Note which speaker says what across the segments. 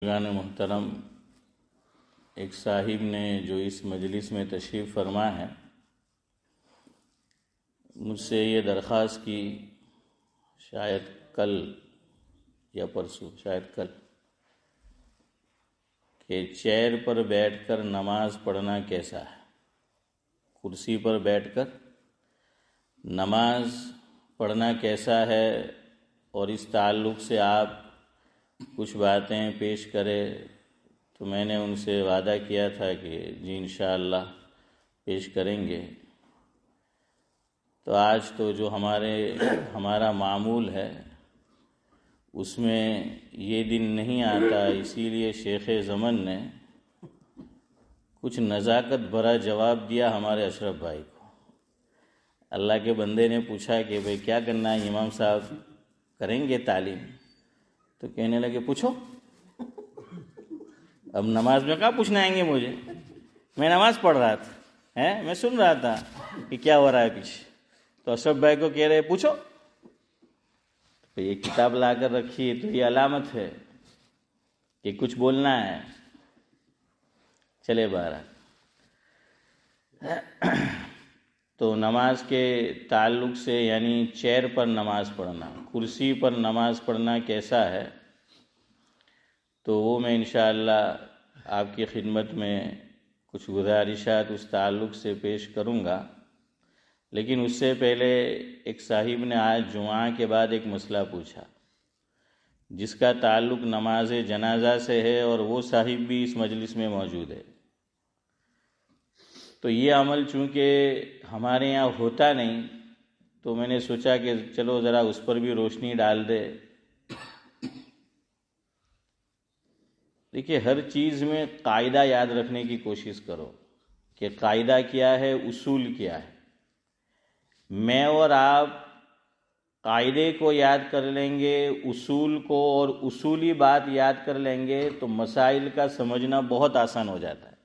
Speaker 1: بزرگان محترم، ایک صاحب نے جو اس مجلس میں تشریف فرما ہے، مجھ سے یہ درخواست کی، شاید کل یا پرسوں، شاید کل، کہ چیئر پر بیٹھ کر نماز پڑھنا کیسا ہے، کرسی پر بیٹھ کر نماز پڑھنا کیسا ہے، اور اس تعلق سے آپ کچھ باتیں پیش کرے۔ تو میں نے ان سے وعدہ کیا تھا کہ جی انشاءاللہ پیش کریں گے۔ تو آج تو جو ہمارا معمول ہے اس میں یہ دن نہیں آتا، اسی لیے شیخ زمن نے کچھ نزاکت بھرا جواب دیا ہمارے اشرف بھائی کو۔ اللہ کے بندے نے پوچھا کہ بھئی کیا کرنا ہے امام صاحب، کریں گے تعلیم؟ تو کہنے لگے پوچھو۔ اب نماز میں کہاں پوچھنا آئیں گے مجھے، میں نماز پڑھ رہا تھا، میں سن رہا تھا کہ کیا ہو رہا ہے پیچھے۔ تو اشرف بھائی کو کہہ رہے پوچھو۔ تو یہ کتاب لا کر رکھی تو یہ علامت ہے کہ کچھ بولنا ہے۔ چلے بہرحال، تو نماز کے تعلق سے یعنی چیئر پر نماز پڑھنا، کرسی پر نماز پڑھنا کیسا ہے، تو وہ میں انشاءاللہ آپ کی خدمت میں کچھ گزارشات اس تعلق سے پیش کروں گا۔ لیکن اس سے پہلے ایک صاحب نے آج جمعہ کے بعد ایک مسئلہ پوچھا جس کا تعلق نماز جنازہ سے ہے، اور وہ صاحب بھی اس مجلس میں موجود ہے۔ تو یہ عمل چونکہ ہمارے یہاں ہوتا نہیں، تو میں نے سوچا کہ چلو ذرا اس پر بھی روشنی ڈال دے۔ دیکھیے، ہر چیز میں قاعدہ یاد رکھنے کی کوشش کرو کہ قاعدہ کیا ہے، اصول کیا ہے۔ میں اور آپ قاعدے کو یاد کر لیں گے، اصول کو، اور اصولی بات یاد کر لیں گے تو مسائل کا سمجھنا بہت آسان ہو جاتا ہے۔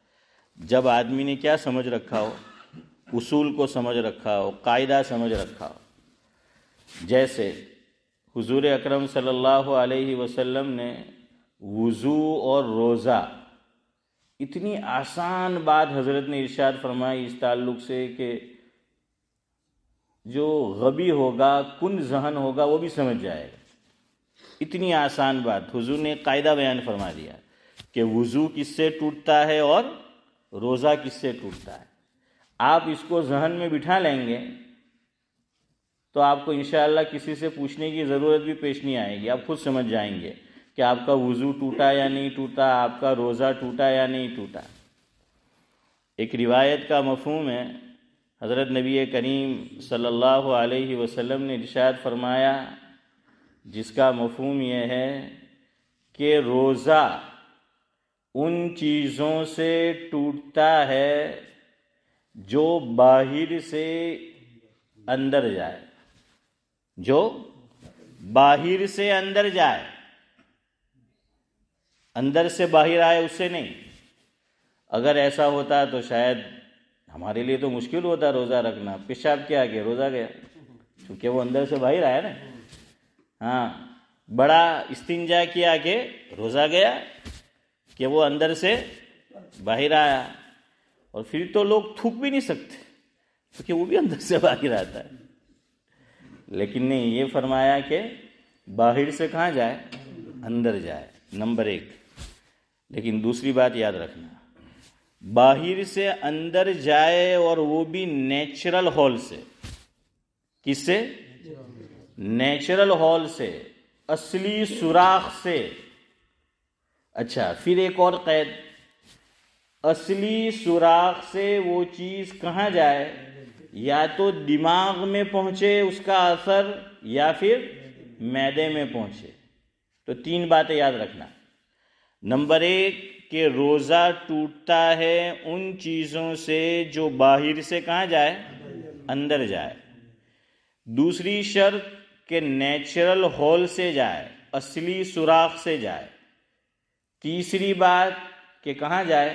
Speaker 1: جب آدمی نے کیا سمجھ رکھا ہو، اصول کو سمجھ رکھا ہو، قاعدہ سمجھ رکھا ہو۔ جیسے حضور اکرم صلی اللہ علیہ وسلم نے وضو اور روزہ، اتنی آسان بات حضرت نے ارشاد فرمائی اس تعلق سے کہ جو غبی ہوگا، کن ذہن ہوگا، وہ بھی سمجھ جائے گا۔ اتنی آسان بات حضور نے قاعدہ بیان فرما دیا کہ وضو کس سے ٹوٹتا ہے اور روزہ کس سے ٹوٹتا ہے۔ آپ اس کو ذہن میں بٹھا لیں گے تو آپ کو انشاءاللہ کسی سے پوچھنے کی ضرورت بھی پیش نہیں آئے گی، آپ خود سمجھ جائیں گے کہ آپ کا وضو ٹوٹا یا نہیں ٹوٹا، آپ کا روزہ ٹوٹا یا نہیں ٹوٹا۔ ایک روایت کا مفہوم ہے، حضرت نبی کریم صلی اللہ علیہ وسلم نے ارشاد فرمایا، جس کا مفہوم یہ ہے کہ روزہ ان چیزوں سے ٹوٹتا ہے جو باہر سے اندر جائے، جو باہر سے اندر جائے، اندر سے باہر آئے اس سے نہیں۔ اگر ایسا ہوتا تو شاید ہمارے لیے تو مشکل ہوتا روزہ رکھنا۔ پیشاب کیا کہ روزہ گیا، کیونکہ وہ اندر سے باہر آیا نا۔ ہاں، بڑا استنجا کیا کہ روزہ گیا، کہ وہ اندر سے باہر آیا۔ اور پھر تو لوگ تھوک بھی نہیں سکتے کیونکہ وہ بھی اندر سے باہر آتا ہے۔ لیکن نہیں، یہ فرمایا کہ باہر سے کہاں جائے، اندر جائے، نمبر ایک۔ لیکن دوسری بات یاد رکھنا، باہر سے اندر جائے، اور وہ بھی نیچرل ہول سے۔ کس سے؟ نیچرل ہول سے، اصلی سوراخ سے۔ اچھا، پھر ایک اور قید، اصلی سوراخ سے وہ چیز کہاں جائے، یا تو دماغ میں پہنچے اس کا اثر، یا پھر معدے میں پہنچے۔ تو تین باتیں یاد رکھنا۔ نمبر ایک کہ روزہ ٹوٹتا ہے ان چیزوں سے جو باہر سے کہاں جائے، اندر جائے۔ دوسری شرط کہ نیچرل ہول سے جائے، اصلی سوراخ سے جائے۔ تیسری بات کہ کہاں جائے،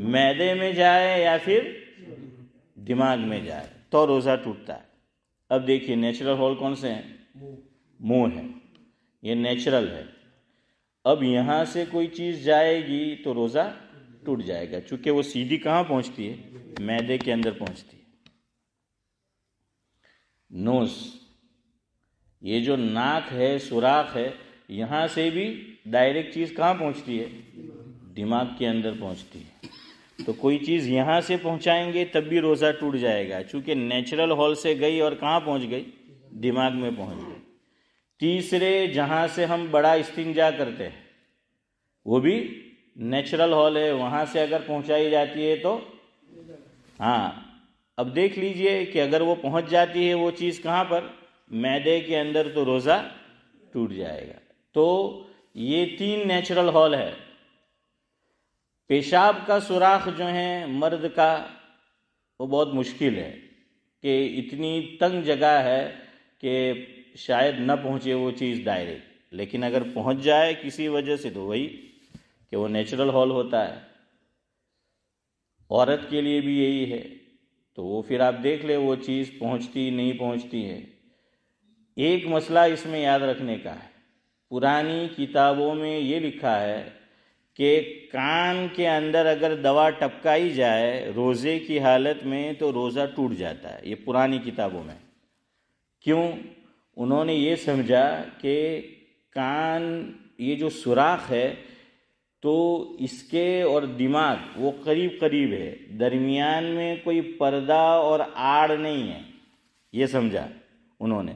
Speaker 1: معدے میں جائے یا پھر دماغ میں جائے، تو روزہ ٹوٹتا ہے۔ اب دیکھیے نیچرل ہول کون سے ہیں؟ منہ ہے، یہ نیچرل ہے۔ اب یہاں سے کوئی چیز جائے گی تو روزہ ٹوٹ جائے گا، چونکہ وہ سیدھی کہاں پہنچتی ہے؟ معدے کے اندر پہنچتی ہے۔ نوز، یہ جو ناک ہے، سوراخ ہے، یہاں سے بھی ڈائریکٹ چیز کہاں پہنچتی ہے؟ دماغ کے اندر پہنچتی ہے۔ تو کوئی چیز یہاں سے پہنچائیں گے تب بھی روزہ ٹوٹ جائے گا، چونکہ نیچرل ہال سے گئی اور کہاں پہنچ گئی؟ دماغ میں پہنچ گئی۔ تیسرے، جہاں سے ہم بڑا استنجا کرتے ہیں وہ بھی نیچرل ہال ہے، وہاں سے اگر پہنچائی جاتی ہے تو ہاں، اب دیکھ لیجئے کہ اگر وہ پہنچ جاتی ہے وہ چیز کہاں پر؟ معدے کے اندر، تو روزہ ٹوٹ جائے گا۔ تو یہ 3 نیچرل ہال ہے۔ پیشاب کا سوراخ جو ہے مرد کا، وہ بہت مشکل ہے کہ اتنی تنگ جگہ ہے کہ شاید نہ پہنچے وہ چیز ڈائریکٹ، لیکن اگر پہنچ جائے کسی وجہ سے تو وہی کہ وہ نیچرل ہال ہوتا ہے۔ عورت کے لیے بھی یہی ہے، تو وہ پھر آپ دیکھ لیں وہ چیز پہنچتی نہیں پہنچتی ہے۔ ایک مسئلہ اس میں یاد رکھنے کا ہے، پرانی کتابوں میں یہ لکھا ہے کہ کان کے اندر اگر دوا ٹپکائی جائے روزے کی حالت میں تو روزہ ٹوٹ جاتا ہے، یہ پرانی کتابوں میں۔ کیوں؟ انہوں نے یہ سمجھا کہ کان، یہ جو سوراخ ہے تو اس کے اور دماغ وہ قریب قریب ہے، درمیان میں کوئی پردہ اور آڑ نہیں ہے، یہ سمجھا انہوں نے۔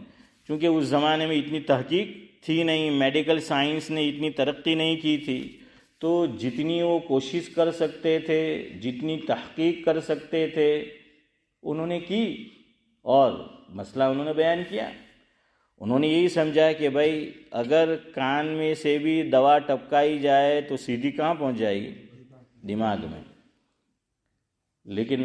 Speaker 1: چونکہ اس زمانے میں اتنی تحقیق تھی نہیں، میڈیکل سائنس نے اتنی ترقی نہیں کی تھی، تو جتنی وہ کوشش کر سکتے تھے، جتنی تحقیق کر سکتے تھے انہوں نے کی، اور مسئلہ انہوں نے بیان کیا۔ انہوں نے یہی سمجھا کہ بھائی اگر کان میں سے بھی دوا ٹپکائی جائے تو سیدھی کہاں پہنچ جائے گی؟ دماغ میں۔ لیکن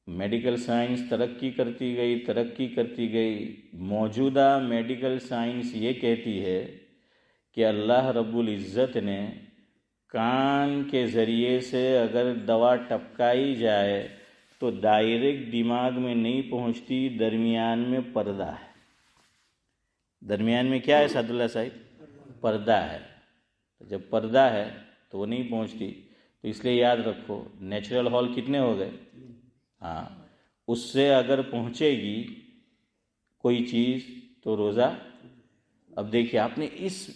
Speaker 1: میڈیکل سائنس ترقی کرتی گئی، موجودہ میڈیکل سائنس یہ کہتی ہے کہ اللہ رب العزت نے کان کے ذریعے سے اگر دوا ٹپکائی جائے تو ڈائریکٹ دماغ میں نہیں پہنچتی، درمیان میں پردہ ہے۔ درمیان میں کیا ہے سعد اللہ صاحب؟ پردہ ہے۔ جب پردہ ہے تو وہ نہیں پہنچتی، تو اس لیے یاد رکھو نیچرل ہال کتنے ہو گئے؟ ہاں، اس سے اگر پہنچے گی کوئی چیز تو روزہ۔ اب دیکھیے آپ نے اس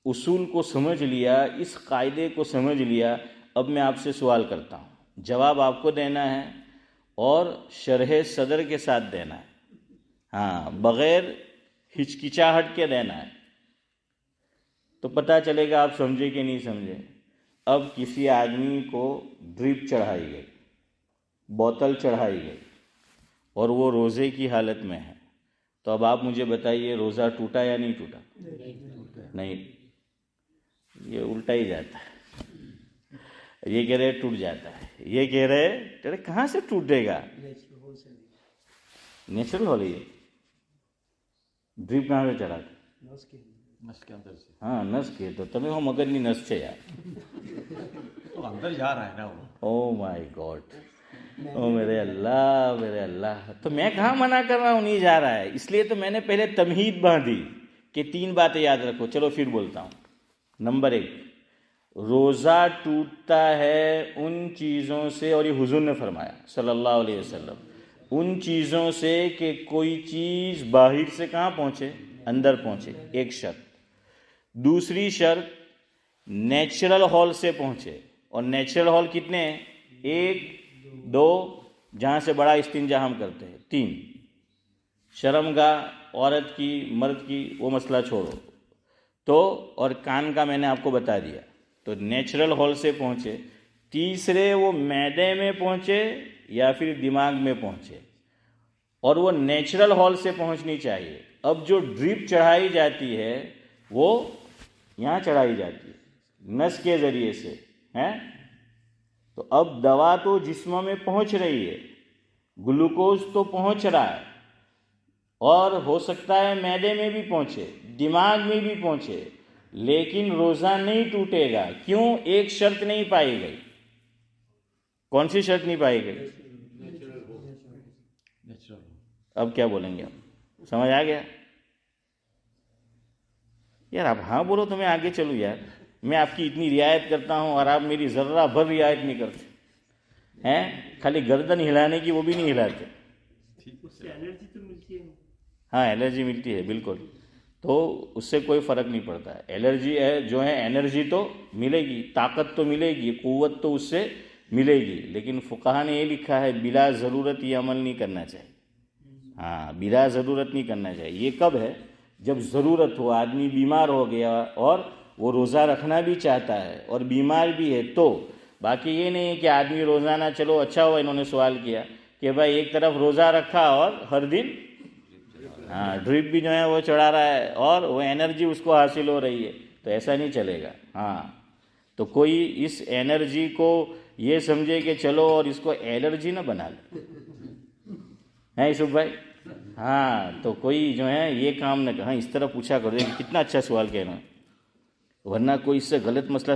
Speaker 1: اصول کو سمجھ لیا، اس قاعدے کو سمجھ لیا۔ اب میں آپ سے سوال کرتا ہوں، جواب آپ کو دینا ہے اور شرح صدر کے ساتھ دینا ہے، ہاں، بغیر ہچکچاہٹ کے دینا ہے، تو پتہ چلے گا آپ سمجھے کہ نہیں سمجھے۔ اب کسی آدمی کو ڈرپ چڑھائی گئی، بوتل چڑھائی گئی، اور وہ روزے کی حالت میں ہے، تو اب آپ مجھے بتائیے روزہ ٹوٹا یا نہیں ٹوٹا؟ نہیں، یہ الٹا ہی جاتا ہے۔ یہ کہہ رہے ٹوٹ جاتا ہے، یہ کہہ رہے کہاں سے ٹوٹے گا؟ نیچرل ہو رہی ہے۔ ڈرپ کہاں سے چڑھا تھا؟
Speaker 2: نس کے اندر سے۔
Speaker 1: ہاں، نس کے تو تمہیں ہو مگر نہیں نس سے یار،
Speaker 2: تو اندر جا رہا ہے نا وہ۔
Speaker 1: او مائی گاڈ، او میرے اللہ میرے اللہ، تو میں کہاں منع کر رہا ہوں نہیں جا رہا ہے، اس لیے تو میں نے پہلے تمہید باندھی کہ 3 باتیں یاد رکھو۔ چلو پھر بولتا ہوں۔ نمبر 1، روزہ ٹوٹتا ہے ان چیزوں سے، اور یہ حضور نے فرمایا صلی اللہ علیہ وسلم، ان چیزوں سے کہ کوئی چیز باہر سے کہاں پہنچے؟ اندر پہنچے، ایک شرط۔ دوسری شرط نیچرل ہال سے پہنچے، اور نیچرل ہال کتنے ہیں؟ 1 2، جہاں سے بڑا استنجا ہم کرتے ہیں، 3 شرمگاہ عورت کی مرد کی، وہ مسئلہ چھوڑو تو، اور کان کا میں نے آپ کو بتا دیا، تو نیچرل ہال سے پہنچے۔ تیسرے وہ معدے میں پہنچے یا پھر دماغ میں پہنچے، اور وہ نیچرل ہال سے پہنچنی چاہیے۔ اب جو ڈرپ چڑھائی جاتی ہے وہ یہاں چڑھائی جاتی ہے نس کے ذریعے سے، ہیں، تو اب دوا تو جسم میں پہنچ رہی ہے، گلوکوز تو پہنچ رہا ہے، اور ہو سکتا ہے معدے میں بھی پہنچے، دماغ میں بھی پہنچے، لیکن روزہ نہیں ٹوٹے گا۔ کیوں؟ ایک شرط نہیں پائی گئی۔ کون سی شرط نہیں پائی گئی؟ اب کیا بولیں گے ہم؟ سمجھ آ گیا؟ یار آپ ہاں بولو تو میں آگے چلوں یار, میں آپ کی اتنی رعایت کرتا ہوں اور آپ میری ذرہ بھر رعایت نہیں کرتے ہیں, خالی گردن ہلانے کی وہ بھی نہیں ہلاتے. ہاں الرجی ملتی ہے بالکل, تو اس سے کوئی فرق نہیں پڑتا ہے. الرجی ہے جو ہے انرجی تو ملے گی, طاقت تو ملے گی, قوت تو اس سے ملے گی, لیکن فقہا نے یہ لکھا ہے بلا ضرورت یہ عمل نہیں کرنا چاہیے. ہاں بلا ضرورت نہیں کرنا چاہیے. یہ کب ہے؟ جب ضرورت ہو, آدمی بیمار ہو گیا اور وہ روزہ رکھنا بھی چاہتا ہے اور بیمار بھی ہے تو. باقی یہ نہیں ہے کہ آدمی روزانہ, چلو اچھا ہوا انہوں نے سوال کیا کہ بھائی ایک طرف روزہ رکھا اور ہر دن ڈرپ بھی جو ہے وہ چڑھا رہا ہے اور وہ انرجی اس کو حاصل ہو رہی ہے, تو ایسا نہیں چلے گا. ہاں تو کوئی اس انرجی کو یہ سمجھے کہ چلو اور اس کو الرجی نہ بنا لے, ہیں یوسف بھائی؟ ہاں تو کوئی جو ہے یہ کام نہ کر. ہاں اس طرح پوچھا کرو, کتنا اچھا سوال کہنا, ورنہ کوئی اس سے غلط مسئلہ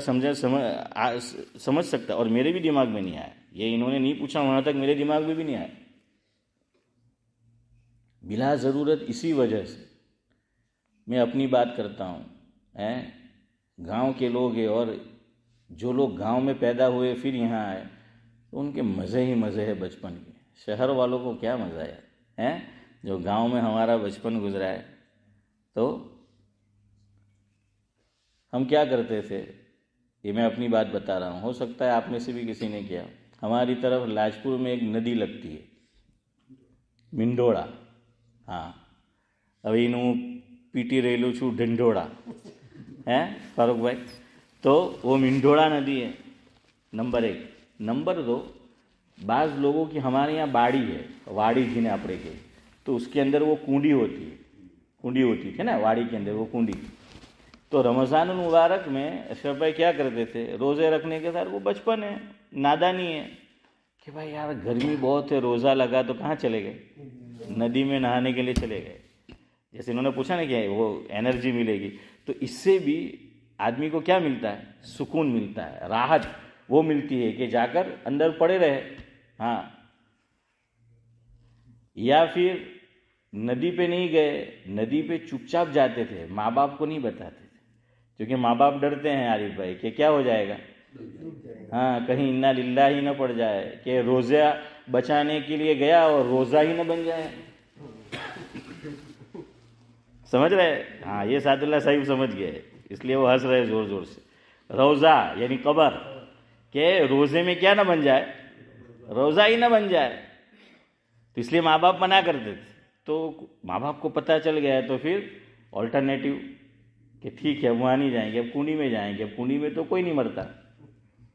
Speaker 1: سمجھ سکتا. اور میرے بھی دماغ میں نہیں آیا, یہ انہوں نے نہیں پوچھا وہاں تک میرے دماغ میں بھی نہیں آیا. بلا ضرورت اسی وجہ سے میں اپنی بات کرتا ہوں. گاؤں کے لوگ ہیں اور جو لوگ گاؤں میں پیدا ہوئے پھر یہاں آئے تو ان کے مزے ہی مزے ہے بچپن کے. شہر والوں کو کیا مزہ ہے جو گاؤں میں ہمارا بچپن گزرا ہے. تو ہم کیا کرتے تھے, یہ میں اپنی بات بتا رہا ہوں, ہو سکتا ہے آپ میں سے بھی کسی نے کیا. ہماری طرف لاجپور میں ایک ندی لگتی ہے منڈوڑا. ہاں ابھی نوں پیٹی ریلو چھو ڈنڈوڑا ہے فاروق بھائی. تو وہ منڈوڑا ندی ہے نمبر 1. نمبر 2, بعض لوگوں کی ہمارے یہاں باڑی ہے, واڑی جنہیں اپڑے کے, تو اس کے اندر وہ کنڈی ہوتی تھی نا واڑی کے اندر وہ کنڈی. تو رمضان المبارک میں اشرف بھائی کیا کرتے تھے, روزے رکھنے کے ساتھ, وہ بچپن ہے نادانی ہے کہ بھائی یار گرمی بہت ہے, روزہ لگا تو کہاں چلے گئے, ندی میں نہانے کے لیے چلے گئے. جیسے انہوں نے پوچھا نا کہ وہ انرجی ملے گی, تو اس سے بھی آدمی کو کیا ملتا ہے, سکون ملتا ہے, راحت وہ ملتی ہے کہ جا کر اندر پڑے رہے. ہاں یا پھر ندی پہ نہیں گئے, ندی پہ چپ چاپ جاتے تھے, ماں باپ کو نہیں بتاتے تھے, کیونکہ ماں باپ ڈرتے ہیں عارف بھائی کہ کیا ہو جائے گا, ہاں کہیں انا للہ ہی نہ پڑ جائے کہ روزہ بچانے کے لیے گیا اور روزہ ہی نہ بن جائے. سمجھ رہے؟ ہاں یہ سعد اللہ صاحب سمجھ گئے, اس لیے وہ ہنس رہے زور زور سے. روزہ یعنی قبر, کہ روزے میں کیا نہ بن جائے, روزہ ہی نہ بن جائے. تو اس لیے ماں باپ منع کرتے تھے. تو ماں باپ کو پتہ چل گیا تو پھر آلٹرنیٹو کہ ٹھیک ہے وہاں نہیں جائیں گے, اب کنڈی میں جائیں گے. اب کنڈی میں تو کوئی نہیں مرتا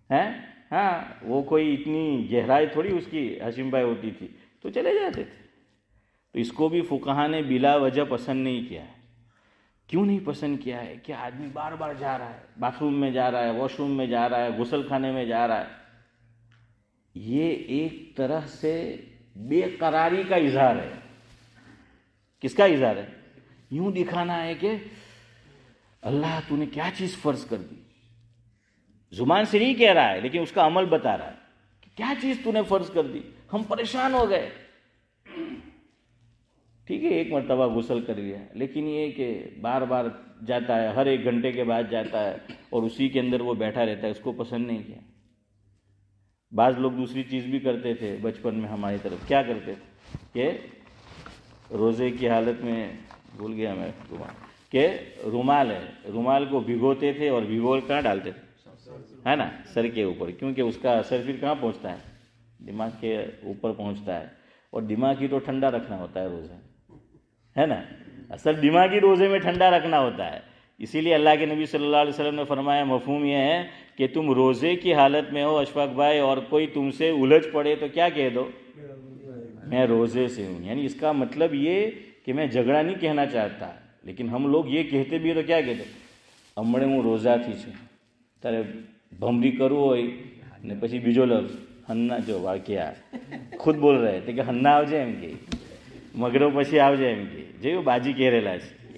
Speaker 1: ہے, ہاں وہ کوئی اتنی گہرائی تھوڑی اس کی ہاشم بھائی ہوتی تھی, تو چلے جاتے تھے. تو اس کو بھی فقہا نے بلا وجہ پسند نہیں کیا ہے. کیوں نہیں پسند کیا ہے؟ کہ آدمی بار بار جا رہا ہے, باتھ روم میں جا رہا ہے, واش روم میں جا رہا ہے, غسل خانے میں جا رہا ہے. یہ ایک طرح سے بے قراری کا اظہار ہے. کس کا اظہار ہے؟ یوں دکھانا ہے کہ اللہ تو نے کیا چیز فرض کر دی. زبان سے نہیں کہہ رہا ہے لیکن اس کا عمل بتا رہا ہے کہ کیا چیز تو نے فرض کر دی, ہم پریشان ہو گئے. ٹھیک ہے ایک مرتبہ غسل کر لیا, لیکن یہ کہ بار بار جاتا ہے, ہر 1 گھنٹے کے بعد جاتا ہے اور اسی کے اندر وہ بیٹھا رہتا ہے, اس کو پسند نہیں کیا. بعض لوگ دوسری چیز بھی کرتے تھے بچپن میں ہماری طرف. کیا کرتے تھے کہ روزے کی حالت میں, بھول گیا میں, کہ رومال ہے, رومال کو بھگوتے تھے اور بھگو کہاں ڈالتے تھے, ہے نا, سر کے اوپر, کیونکہ اس کا اثر پھر کہاں پہنچتا ہے, دماغ کے اوپر پہنچتا ہے. اور دماغ ہی تو ٹھنڈا رکھنا ہوتا ہے روزہ, ہے نا, اصل دماغی روزے میں ٹھنڈا رکھنا ہوتا ہے. اسی لیے اللہ کے نبی صلی اللہ علیہ وسلم نے فرمایا, مفہوم یہ ہے کہ تم روزے کی حالت میں ہو اشفاق بھائی, اور کوئی تم سے الجھ پڑے تو کیا کہہ دو, میں روزے سے ہوں. یعنی اس کا مطلب یہ کہ میں جھگڑا نہیں کہنا چاہتا, لیکن ہم لوگ یہ کہتے بھی تو کیا کہتے, امڑے હું રોજાથી છું, તારે ભમરી કરવું હોય ને પછી બીજો લફ્ઝ હન્ના, જો વાક્યા ખુદ બોલ રહે તે કે હન્ના આવજે એમ કે, મગરો પછી આવજે એમ કે, જેવું બાજી કહેરેલા છે.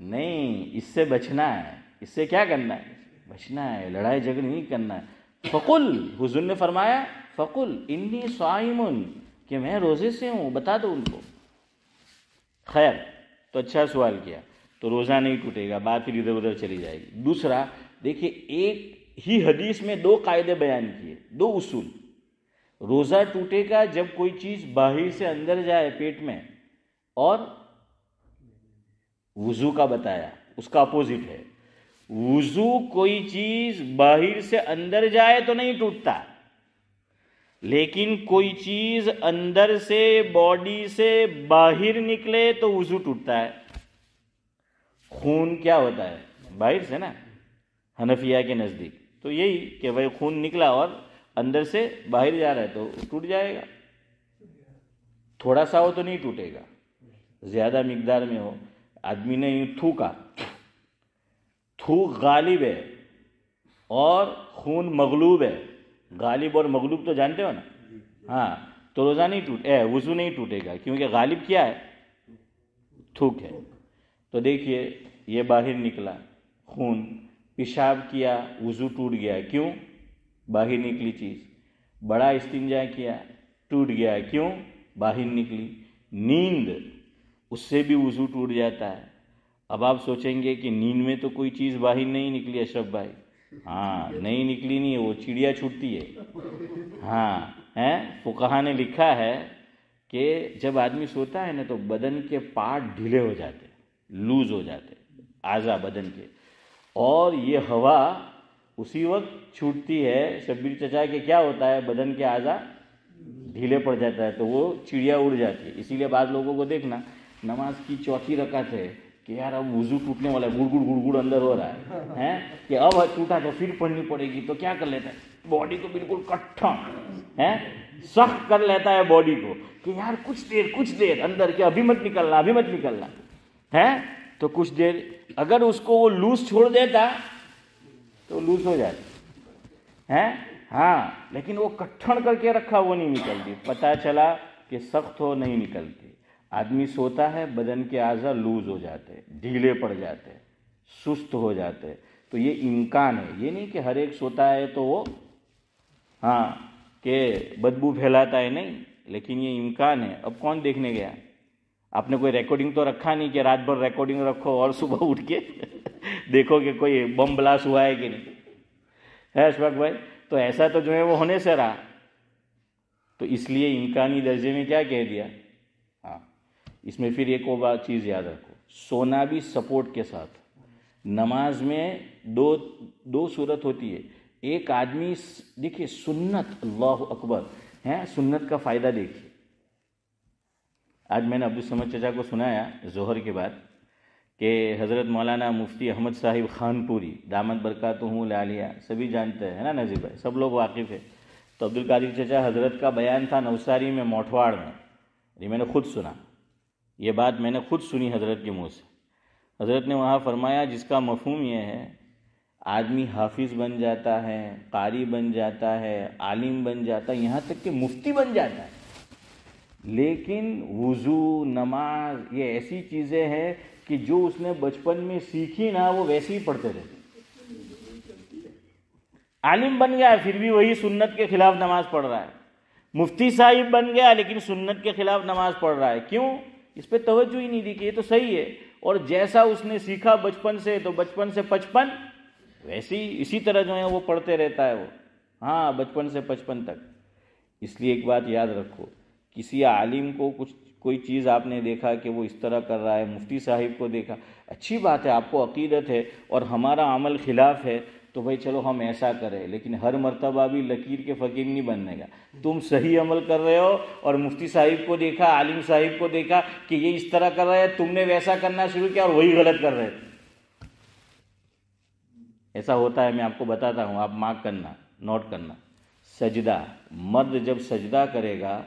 Speaker 1: نہیں، اس سے بچنا ہے. اس سے کیا کرنا ہے؟ بچنا ہے، لڑائی جھگڑ نہیں کرنا ہے. فقل، حضور نے فرمایا فقل انی صائم، کہ میں روزے سے ہوں، بتا دو ان کو. خیر، تو اچھا سوال کیا. تو روزہ نہیں ٹوٹے گا، بات پھر ادھر ادھر چلی جائے گی. دوسرا دیکھیے، ایک ہی حدیث میں 2 قاعدے بیان کیے، 2 اصول. روزہ ٹوٹے گا جب کوئی چیز باہر سے اندر جائے پیٹ میں، اور وضو کا بتایا اس کا اپوزٹ ہے. وضو کوئی چیز باہر سے اندر جائے تو نہیں ٹوٹتا، لیکن کوئی چیز اندر سے باڈی سے باہر نکلے تو وضو ٹوٹتا ہے. خون کیا ہوتا ہے؟ باہر سے نا، حنفیہ کے نزدیک تو یہی کہ بھائی خون نکلا اور اندر سے باہر جا رہا ہے تو ٹوٹ جائے گا. تھوڑا سا ہو تو نہیں ٹوٹے گا، زیادہ مقدار میں ہو. آدمی نے یوں تھوکا، تھوک غالب ہے اور خون مغلوب ہے. غالب اور مغلوب تو جانتے ہو نا؟ ہاں، تو روزہ نہیں وضو نہیں ٹوٹے گا، کیونکہ غالب کیا ہے؟ تھوک ہے. تو دیکھیے، یہ باہر نکلا خون، پیشاب کیا، وضو ٹوٹ گیا. کیوں؟ باہر نکلی چیز. بڑا استنجا کیا، ٹوٹ گیا. کیوں؟ باہر نکلی. نیند، اس سے بھی وضو ٹوٹ جاتا ہے. اب آپ سوچیں گے کہ نیند میں تو کوئی چیز باہر نہیں نکلی اشرف بھائی. ہاں، نہیں نکلی نہیں ہے، وہ چڑیا چھوٹتی ہے. ہاں، فقہا نے لکھا ہے کہ جب آدمی سوتا ہے نا تو بدن کے پارٹ ڈھیلے ہو جاتے، لوز ہو جاتے، اعضاء بدن کے، اور یہ ہوا اسی وقت چھوٹتی ہے. شبیر چچا کہ کیا ہوتا ہے؟ بدن کے اعضاء ڈھیلے پڑ جاتا ہے تو وہ چڑیا اڑ جاتی ہے. اسی لیے بعض لوگوں کو دیکھنا، نماز کی چوتھی رکعت ہے کہ یار اب وضو ٹوٹنے والا ہے، گڑ گڑ گڑ گڑ اندر ہو رہا ہے کہ اب ٹوٹا تو پھر پڑھنی پڑے گی. تو کیا کر لیتا ہے؟ باڈی کو بالکل کٹھا سخت کر لیتا ہے باڈی کو کہ یار کچھ دیر اندر کے، ابھی مت نکلنا ہے. تو کچھ دیر اگر اس کو وہ لوز چھوڑ دیتا تو لوز ہو جاتا ہے. ہاں، لیکن وہ کٹھن کر کے رکھا، وہ نہیں نکلتی. پتہ چلا کہ سخت ہو نہیں نکلتی. آدمی سوتا ہے، بدن کے اعضاء لوز ہو جاتے، ڈھیلے پڑ جاتے، سست ہو جاتے. تو یہ امکان ہے، یہ نہیں کہ ہر ایک سوتا ہے تو وہ کہ بدبو پھیلاتا ہے، نہیں، لیکن یہ امکان ہے. اب کون دیکھنے گیا؟ آپ نے کوئی ریکارڈنگ تو رکھا نہیں کہ رات بھر ریکارڈنگ رکھو اور صبح اٹھ کے دیکھو کہ کوئی بم بلاسٹ ہوا ہے کہ نہیں ہے اشفاق بھائی. تو ایسا تو جو ہے وہ ہونے سے رہا. تو اس لیے امکانی درجے میں کیا کہہ دیا. اس میں پھر ایک اور چیز یاد رکھو، سونا بھی سپورٹ کے ساتھ. نماز میں دو صورت ہوتی ہے. ایک آدمی دیکھیے سنت، اللہ اکبر ہے، سنت کا فائدہ دیکھیے. آج میں نے عبدالصمد چچا کو سنایا ظہر کے بعد کہ حضرت مولانا مفتی احمد صاحب خانپوری دامت برکاتہ العالیہ، سبھی جانتے ہیں نا نذیر بھائی، سب لوگ واقف ہیں. تو عبدالقادر چچا حضرت کا بیان تھا نوساری میں، موٹھواڑ میں. یہ میں نے خود سنا، یہ بات میں نے خود سنی حضرت کے منہ سے. حضرت نے وہاں فرمایا جس کا مفہوم یہ ہے، آدمی حافظ بن جاتا ہے، قاری بن جاتا ہے، عالم بن جاتا ہے، یہاں تک کہ مفتی بن جاتا ہے، لیکن وضو، نماز، یہ ایسی چیزیں ہیں کہ جو اس نے بچپن میں سیکھی نا وہ ویسے ہی پڑھتے رہتے. عالم بن گیا پھر بھی وہی سنت کے خلاف نماز پڑھ رہا ہے. مفتی صاحب بن گیا لیکن سنت کے خلاف نماز پڑھ رہا ہے. کیوں؟ اس پہ توجہ ہی نہیں دی کہ یہ تو صحیح ہے، اور جیسا اس نے سیکھا بچپن سے، تو بچپن سے 55 ویسے ہی اسی طرح جو ہے وہ پڑھتے رہتا ہے وہ، بچپن سے 55 تک. اس لیے ایک بات یاد رکھو، کسی عالم کو کوئی چیز آپ نے دیکھا کہ وہ اس طرح کر رہا ہے، مفتی صاحب کو دیکھا، اچھی بات ہے، آپ کو عقیدت ہے اور ہمارا عمل خلاف ہے تو بھائی چلو ہم ایسا کریں، لیکن ہر مرتبہ بھی لکیر کے فقیر نہیں بننے گا. تم صحیح عمل کر رہے ہو اور مفتی صاحب کو دیکھا، عالم صاحب کو دیکھا کہ یہ اس طرح کر رہا ہے، تم نے ویسا کرنا شروع کیا اور وہی غلط کر رہے تھے. ایسا ہوتا ہے، میں آپ کو بتاتا ہوں، آپ مارک کرنا، نوٹ کرنا. سجدہ، مرد جب سجدہ کرے گا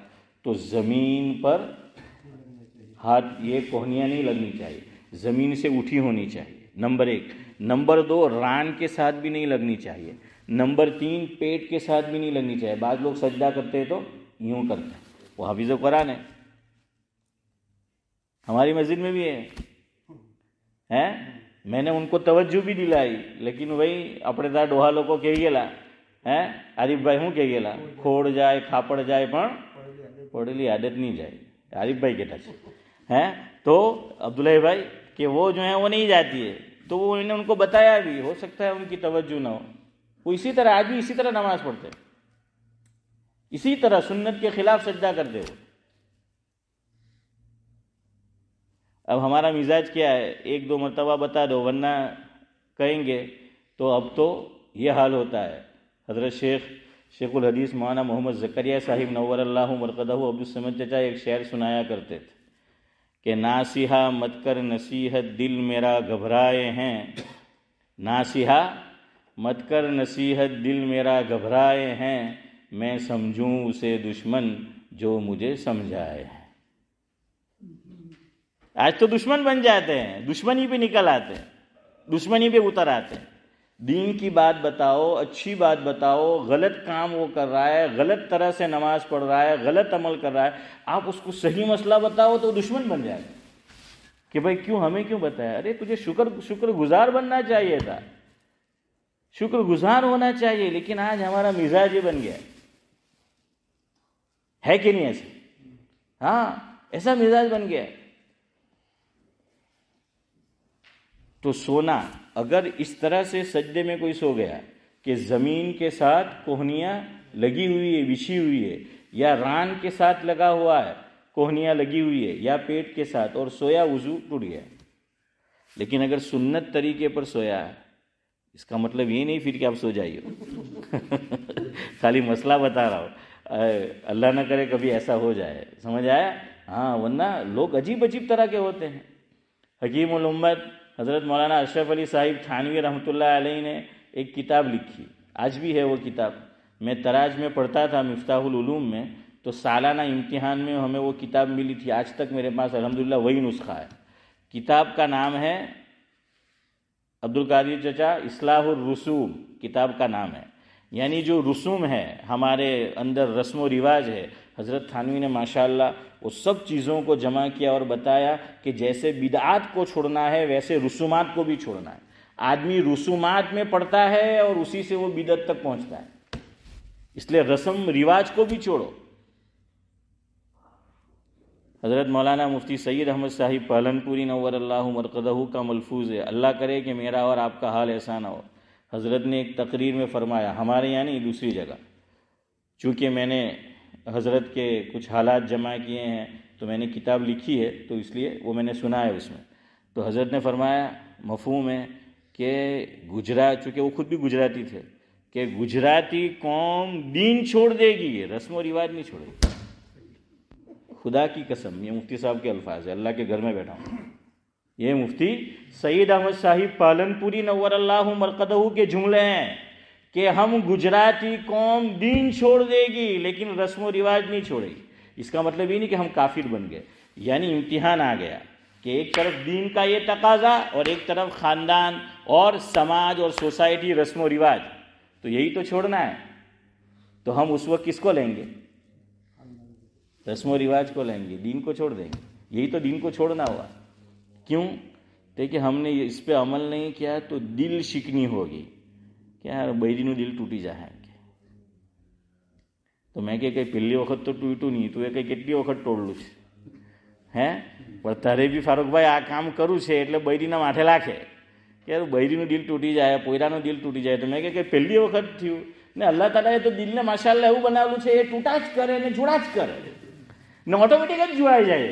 Speaker 1: تو زمین پر ہاتھ، یہ کوہنیاں نہیں لگنی چاہیے، زمین سے اٹھی ہونی چاہیے، نمبر 1. نمبر 2، ران کے ساتھ بھی نہیں لگنی چاہیے. نمبر 3، پیٹ کے ساتھ بھی نہیں لگنی چاہیے. بعض لوگ سجدہ کرتے ہیں تو یوں کرتے ہیں، وہ حافظ قرآن ہے، ہماری مسجد میں بھی ہیں. میں نے ان کو توجہ بھی دلائی, لیکن وہی اپنے تا ڈوہا لوگوں کہی گયેલા ہیں આરીફ ભાઈ શું કહી ગયેલા, ખોડ જાય ખાપડ જાય પણ પડેલી આદત નહીં જાય. આરીફ ભાઈ કહેતા છે ہیں. تو عبداللہ بھائی کہ وہ جو ہے وہ نہیں جاتی ہے, تو وہ انہوں نے ان کو بتایا بھی, ہو سکتا ہے ان کی توجہ نہ ہو. وہ اسی طرح آج بھی اسی طرح نماز پڑھتے, اسی طرح سنت کے خلاف سجدہ کرتے ہو. اب ہمارا مزاج کیا ہے, ایک دو مرتبہ بتا دو ورنہ کہیں گے. تو اب تو یہ حال ہوتا ہے. حضرت شیخ الحدیث مولانا محمد زکریا صاحب نور اللہ مرقدہ عبدالصمد چچا ایک شعر سنایا کرتے تھے کہ ناسیحا مت کر نصیحت دل میرا گھبرائے ہیں, ناسیحا مت کر نصیحت دل میرا گھبرائے ہیں, میں سمجھوں اسے دشمن جو مجھے سمجھائے ہیں. آج تو دشمن بن جاتے ہیں, دشمنی پہ نکل آتے ہیں, دشمنی پہ اتر آتے ہیں. دین کی بات بتاؤ, اچھی بات بتاؤ, غلط کام وہ کر رہا ہے, غلط طرح سے نماز پڑھ رہا ہے, غلط عمل کر رہا ہے, آپ اس کو صحیح مسئلہ بتاؤ تو دشمن بن جائے گا کہ بھائی کیوں ہمیں کیوں بتایا. ارے تجھے شکر گزار بننا چاہیے تھا, شکر گزار ہونا چاہیے. لیکن آج ہمارا مزاج یہ بن گیا ہے کہ نہیں ایسے؟ ہاں ایسا مزاج بن گیا. تو سونا اگر اس طرح سے سجدے میں کوئی سو گیا کہ زمین کے ساتھ کوہنیاں لگی ہوئی ہے, بچھی ہوئی ہے, یا ران کے ساتھ لگا ہوا ہے, کوہنیاں لگی ہوئی ہے, یا پیٹ کے ساتھ, اور سویا وضو ٹوٹ گیا. لیکن اگر سنت طریقے پر سویا ہے, اس کا مطلب یہ نہیں پھر کہ آپ سو جائیے. خالی مسئلہ بتا رہا ہوں, اللہ نہ کرے کبھی ایسا ہو جائے, سمجھ آیا؟ ہاں ورنہ لوگ عجیب عجیب طرح کے ہوتے ہیں. حکیم الامت حضرت مولانا اشرف علی صاحب تھانوی رحمۃ اللہ علیہ نے ایک کتاب لکھی, آج بھی ہے وہ کتاب. میں تراج میں پڑھتا تھا مفتاح العلوم میں, تو سالانہ امتحان میں ہمیں وہ کتاب ملی تھی. آج تک میرے پاس الحمدللہ وہی نسخہ ہے. کتاب کا نام ہے عبدالقادر چچا اصلاح الرسوم, کتاب کا نام ہے. یعنی جو رسوم ہے ہمارے اندر, رسم و رواج ہے, حضرت تھانوی نے ماشاءاللہ وہ سب چیزوں کو جمع کیا اور بتایا کہ جیسے بدعات کو چھوڑنا ہے ویسے رسومات کو بھی چھوڑنا ہے. آدمی رسومات میں پڑتا ہے اور اسی سے وہ بدعت تک پہنچتا ہے, اس لیے رسم رواج کو بھی چھوڑو. حضرت مولانا مفتی سید احمد صاحب پالنپوری نور اللہ مرقدہ کا ملفوظ ہے, اللہ کرے کہ میرا اور آپ کا حال ایسا نہ ہو. حضرت نے ایک تقریر میں فرمایا, ہمارے یہاں نہیں دوسری جگہ, چونکہ میں نے حضرت کے کچھ حالات جمع کیے ہیں تو میں نے کتاب لکھی ہے, تو اس لیے وہ میں نے سنا ہے اس میں. تو حضرت نے فرمایا مفہوم ہے کہ چونکہ وہ خود بھی گجراتی تھے, کہ گجراتی قوم دین چھوڑ دے گی, رسم و رواج نہیں چھوڑے گی. خدا کی قسم, یہ مفتی صاحب کے الفاظ ہے, اللہ کے گھر میں بیٹھا ہوں, یہ مفتی سید احمد صاحب پالنپوری نور اللہ مرقدہ کے جملے ہیں کہ ہم گجراتی قوم دین چھوڑ دے گی لیکن رسم و رواج نہیں چھوڑے گی. اس کا مطلب یہ نہیں کہ ہم کافر بن گئے, یعنی امتحان آ گیا کہ ایک طرف دین کا یہ تقاضا اور ایک طرف خاندان اور سماج اور سوسائٹی رسم و رواج, تو یہی تو چھوڑنا ہے. تو ہم اس وقت کس کو لیں گے؟ رسم و رواج کو لیں گے, دین کو چھوڑ دیں گے. یہی تو دین کو چھوڑنا ہوا. کیوں؟ کہ ہم نے اس پہ عمل نہیں کیا تو دل شکنی ہوگی کہ یار بھائی دل ٹوٹی جائے. تو میں کہ پہلی وقت تو ٹوٹوں نہیں, تو کہ કેટલી વખત તોડલું છે હે, પણ તારે બી ફારૂકભાઈ આ કામ કરવું છે એટલે બૈરીના માથે લાખે કે યાર બૈરીનું દિલ તૂટી જાય, પોયરાનું દિલ તૂટી જાય. તો મેં કે પહેલી વખત થયું ને, અલ્લાહ તાલાએ તો દિલને માશાઅલ્લાહ એવું બનાવેલું છે, એ તૂટા જ કરે ને જોડા જ કરે ને ઓટોમેટિક જ જોડાઈ જાય.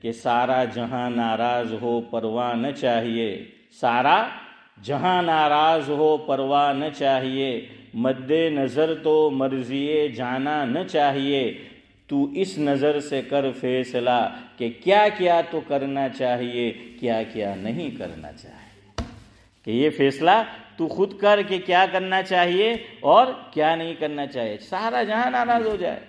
Speaker 1: کہ سارا جہاں ناراض ہو پرواہ نہ چاہیے, سارا جہاں ناراض ہو پرواہ نہ چاہیے, مد نظر تو مرضی جانا نہ چاہیے, تو اس نظر سے کر فیصلہ کہ کیا کیا تو کرنا چاہیے, کیا کیا نہیں کرنا چاہیے. کہ یہ فیصلہ تو خود کر کہ کیا کرنا چاہیے اور کیا نہیں کرنا چاہیے. سارا جہاں ناراض ہو جائے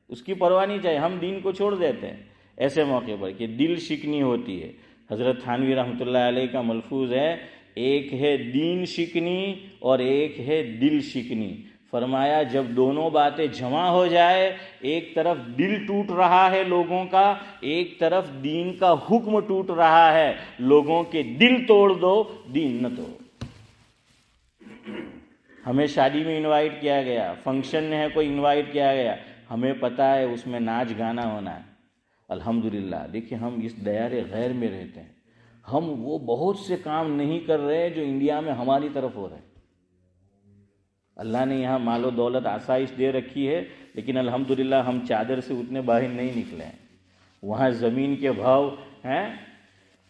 Speaker 1: اس کی پرواہ نہیں چاہیے, ہم دین کو چھوڑ دیتے ہیں ایسے موقع پر کہ دل شکنی ہوتی ہے. حضرت تھانوی رحمۃ اللہ علیہ کا ملفوظ ہے, ایک ہے دین شکنی اور ایک ہے دل شکنی. فرمایا جب دونوں باتیں جمع ہو جائے، ایک طرف دل ٹوٹ رہا ہے لوگوں کا، ایک طرف دین کا حکم ٹوٹ رہا ہے، لوگوں کے دل توڑ دو، دین نہ توڑو۔ ہمیں شادی میں انوائٹ کیا گیا، فنکشن ہے کوئی انوائٹ کیا گیا، ہمیں پتہ ہے اس میں ناچ گانا ہونا ہے، الحمدللہ۔ دیکھیں ہم اس دیار غیر میں رہتے ہیں، ہم وہ بہت سے کام نہیں کر رہے جو انڈیا میں ہماری طرف ہو رہے ہیں۔ اللہ نے یہاں مال و دولت آسائش دے رکھی ہے، لیکن الحمدللہ ہم چادر سے اتنے باہر نہیں نکلے ہیں۔ وہاں زمین کے بھاؤ ہیں،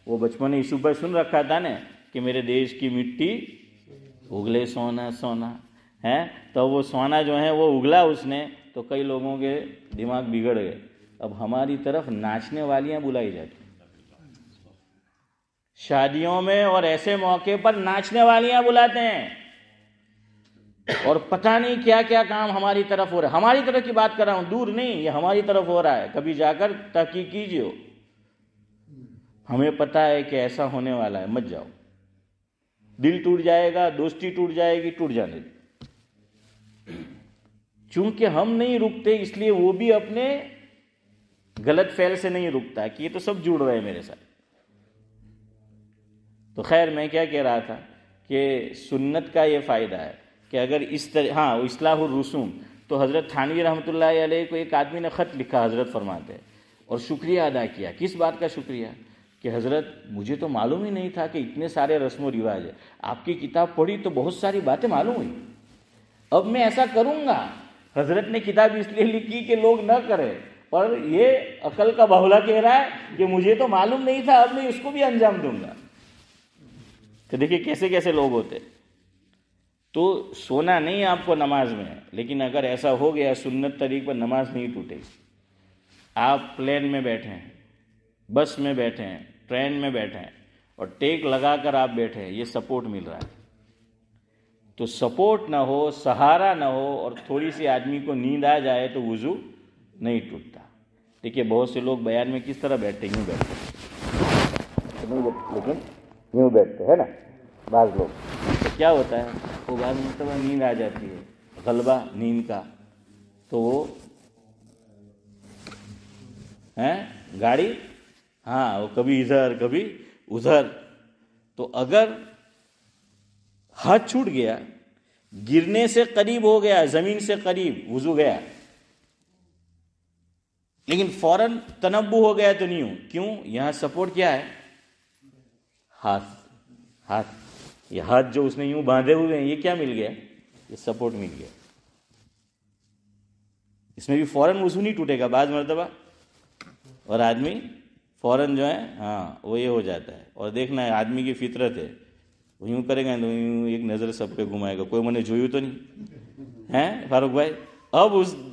Speaker 1: وہ بچپن میں یسوع بھائی سن رکھا تھا نا کہ میرے دیش کی مٹی اگلے سونا سونا ہے، تو وہ سونا جو ہے وہ اگلا اس نے، تو کئی لوگوں کے دماغ بگڑ گئے۔ اب ہماری طرف ناچنے والیاں بلائی جاتی، شادیوں میں اور ایسے موقع پر ناچنے والیاں بلاتے ہیں، اور پتہ نہیں کیا کیا کام ہماری طرف ہو رہا ہے۔ ہماری طرف کی بات کر رہا ہوں، دور نہیں، یہ ہماری طرف ہو رہا ہے، کبھی جا کر تحقیق کیجیے۔ ہمیں پتہ ہے کہ ایسا ہونے والا ہے، مت جاؤ، دل ٹوٹ جائے گا، دوستی ٹوٹ جائے گی، ٹوٹ جانے دیں۔ چونکہ ہم نہیں رکتے اس لیے وہ بھی اپنے غلط فعل سے نہیں رکتا کہ یہ تو سب جڑ رہے ہیں میرے ساتھ۔ تو خیر میں کیا کہہ رہا تھا کہ سنت کا یہ فائدہ ہے کہ اگر اس طرح، ہاں اصلاح الرسوم، تو حضرت تھانوی رحمۃ اللہ علیہ کو ایک آدمی نے خط لکھا، حضرت فرماتے اور شکریہ ادا کیا۔ کس بات کا شکریہ؟ کہ حضرت مجھے تو معلوم ہی نہیں تھا کہ اتنے سارے رسم و رواج ہیں، آپ کی کتاب پڑھی تو بہت ساری باتیں معلوم ہوئی، اب میں ایسا کروں گا۔ حضرت نے کتاب اس لیے لکھی کہ لوگ نہ کریں، اور یہ عقل کا بہلا کہہ رہا ہے کہ مجھے تو معلوم نہیں تھا، اب میں اس کو بھی انجام دوں گا۔ تو دیکھیے کیسے کیسے لوگ ہوتے۔ تو سونا نہیں آپ کو نماز میں، لیکن اگر ایسا ہو گیا سنت طریق پر، نماز نہیں ٹوٹے گی۔ آپ پلین میں بیٹھے ہیں، بس میں بیٹھے ہیں، ٹرین میں بیٹھے ہیں، اور ٹیک لگا کر آپ بیٹھے ہیں، یہ سپورٹ مل رہا ہے۔ تو سپورٹ نہ ہو، سہارا نہ ہو، اور تھوڑی سی آدمی کو نیند آ جائے تو وضو نہیں ٹوٹتا۔ دیکھیے بہت سے لوگ بیان میں کس طرح بیٹھتے ہیں، یوں بیٹھتے ہیں، لیکن یوں بیٹھتے ہیں نا بعض لوگ۔ تو کیا ہوتا ہے، وہ بعض مرتبہ نیند آ جاتی ہے، غلبہ نیند کا، تو وہ گاڑی، ہاں وہ کبھی ادھر کبھی ادھر۔ تو اگر ہاتھ چھوٹ گیا، گرنے سے قریب ہو گیا، زمین سے قریب، وضو گیا، لیکن فوراً تنبہ ہو گیا تو نہیں ہوں۔ کیوں؟ یہاں سپورٹ کیا ہے؟ ہاتھ، یہ ہاتھ جو اس نے یوں باندھے ہوئے ہیں، یہ کیا مل گیا؟ یہ سپورٹ مل گیا۔ اس میں بھی فوراً وضو نہیں ٹوٹے گا بعض مرتبہ، اور آدمی فوراً جو ہے وہ یہ ہو جاتا ہے۔ اور دیکھنا ہے آدمی کی فطرت ہے، وہ یوں کرے گا تو یوں ایک نظر سب پہ گھمائے گا، کوئی میں نے جوئی تو نہیں ہے فاروق بھائی؟ اب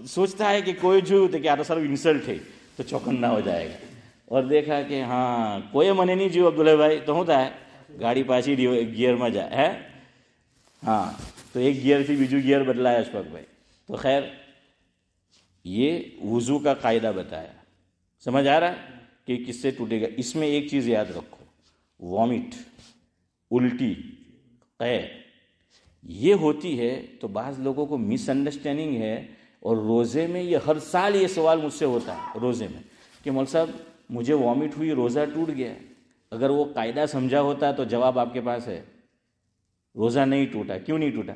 Speaker 1: سوچتا ہے کہ کوئی جوئی تو کیا سر انسلٹ ہے، تو چوکنا ہو جائے گا۔ اور دیکھا کہ کوئی میں نے نہیں جو عبداللہ بھائی تو ہوتا ہے، گاڑی پاسی گیئر میں جا ہے، تو ایک گیئر سے بیجو گیئر بدلا ہے اشفاق بھائی۔ تو خیر یہ وضو کا قاعدہ بتایا، سمجھ آ رہا ہے کہ کس سے ٹوٹے گا۔ اس میں ایک چیز یاد رکھو، وامٹ، الٹی، قے، یہ ہوتی ہے تو بعض لوگوں کو مس انڈرسٹینڈنگ ہے، اور روزے میں یہ ہر سال یہ سوال مجھ سے ہوتا ہے روزے میں کہ مول صاحب مجھے وامٹ ہوئی، روزہ ٹوٹ گیا۔ اگر وہ قاعدہ سمجھا ہوتا تو جواب آپ کے پاس ہے، روزہ نہیں ٹوٹا۔ کیوں نہیں ٹوٹا؟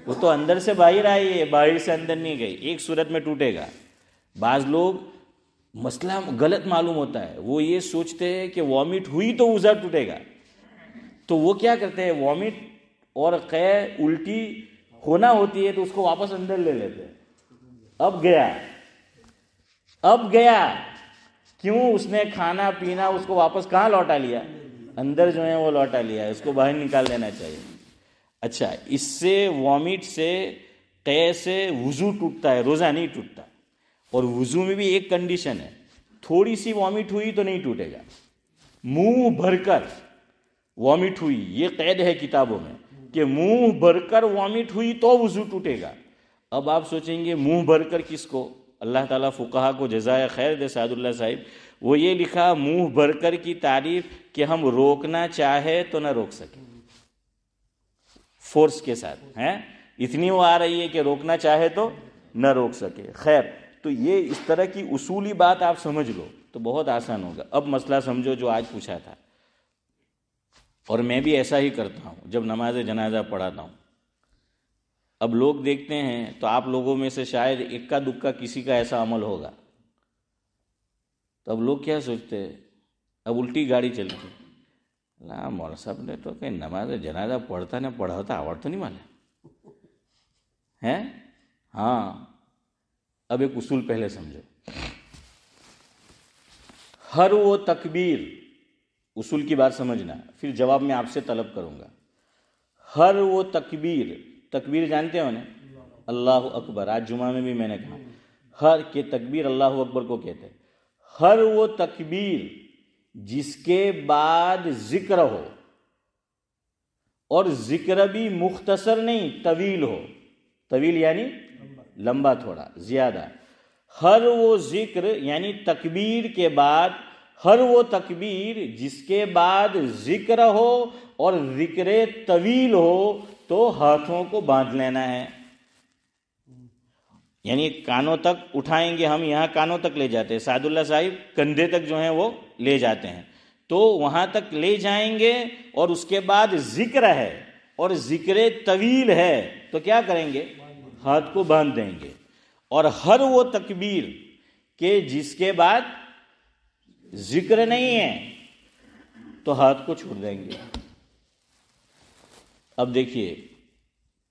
Speaker 1: وہ تو اندر سے باہر آئی ہے، باہر سے اندر نہیں گئی، ایک صورت میں ٹوٹے گا۔ بعض لوگ مسئلہ غلط معلوم ہوتا ہے، وہ یہ سوچتے ہیں کہ وامٹ ہوئی تو روزہ ٹوٹے گا، تو وہ کیا کرتے ہیں، وامٹ اور قے الٹی ہونا ہوتی ہے تو اس کو واپس اندر لے لیتے ہیں۔ اب گیا کیوں؟ اس نے کھانا پینا اس کو واپس کہاں لوٹا لیا؟ اندر جو ہے وہ لوٹا لیا، اس کو باہر نکال دینا چاہیے۔ اچھا، اس سے وامٹ سے، قے سے وضو ٹوٹتا ہے، روزہ نہیں ٹوٹتا۔ اور وضو میں بھی ایک کنڈیشن ہے، تھوڑی سی وامٹ ہوئی تو نہیں ٹوٹے گا، منہ بھر کر وامٹ ہوئی، یہ قید ہے کتابوں میں کہ منہ بھر کر وامٹ ہوئی تو وضو ٹوٹے گا۔ اب آپ سوچیں گے منہ بھر کر کس کو؟ اللہ تعالیٰ فقہا کو جزائے خیر دے، سعد اللہ صاحب، وہ یہ لکھا منہ بھر کر کی تعریف کہ ہم روکنا چاہے تو نہ روک سکیں، فورس کے ساتھ ہیں، اتنی وہ آ رہی ہے کہ روکنا چاہے تو نہ روک سکے. خیر، تو یہ اس طرح کی اصولی بات آپ سمجھ لو تو بہت آسان ہوگا. اب مسئلہ سمجھو جو آج پوچھا تھا، اور میں بھی ایسا ہی کرتا ہوں جب نماز جنازہ پڑھاتا ہوں. اب لوگ دیکھتے ہیں تو آپ لوگوں میں سے شاید اکا دکا کسی کا ایسا عمل ہوگا، تو اب لوگ کیا سوچتے ہیں، اب الٹی گاڑی چلتی، لا مولانا صاحب نے تو کہ نماز جنازہ پڑھتا نہ پڑھاتا آوڑ تو نہیں مانا ہے. ہاں، اب ایک اصول پہلے سمجھو. ہر وہ تکبیر، اصول کی بات سمجھنا، پھر جواب میں آپ سے طلب کروں گا. ہر وہ تکبیر، تکبیر جانتے ہو نا، اللہ اکبر، آج جمعہ میں بھی میں نے کہا ہر کے تکبیر اللہ اکبر کو کہتے ہیں. ہر وہ تکبیر جس کے بعد ذکر ہو، اور ذکر بھی مختصر نہیں طویل ہو، طویل یعنی لمبا تھوڑا زیادہ. ہر وہ ذکر یعنی تکبیر کے بعد ہر وہ تکبیر جس کے بعد ذکر ہو اور ذکر طویل ہو تو ہاتھوں کو باندھ لینا ہے. یعنی کانوں تک اٹھائیں گے ہم، یہاں کانوں تک لے جاتے ہیں، سعد اللہ صاحب کندھے تک جو ہیں وہ لے جاتے ہیں، تو وہاں تک لے جائیں گے اور اس کے بعد ذکر ہے اور ذکر طویل ہے تو کیا کریں گے، ہاتھ کو باندھ دیں گے. اور ہر وہ تکبیر کہ جس کے بعد ذکر نہیں ہے تو ہاتھ کو چھوڑ دیں گے. اب دیکھیے،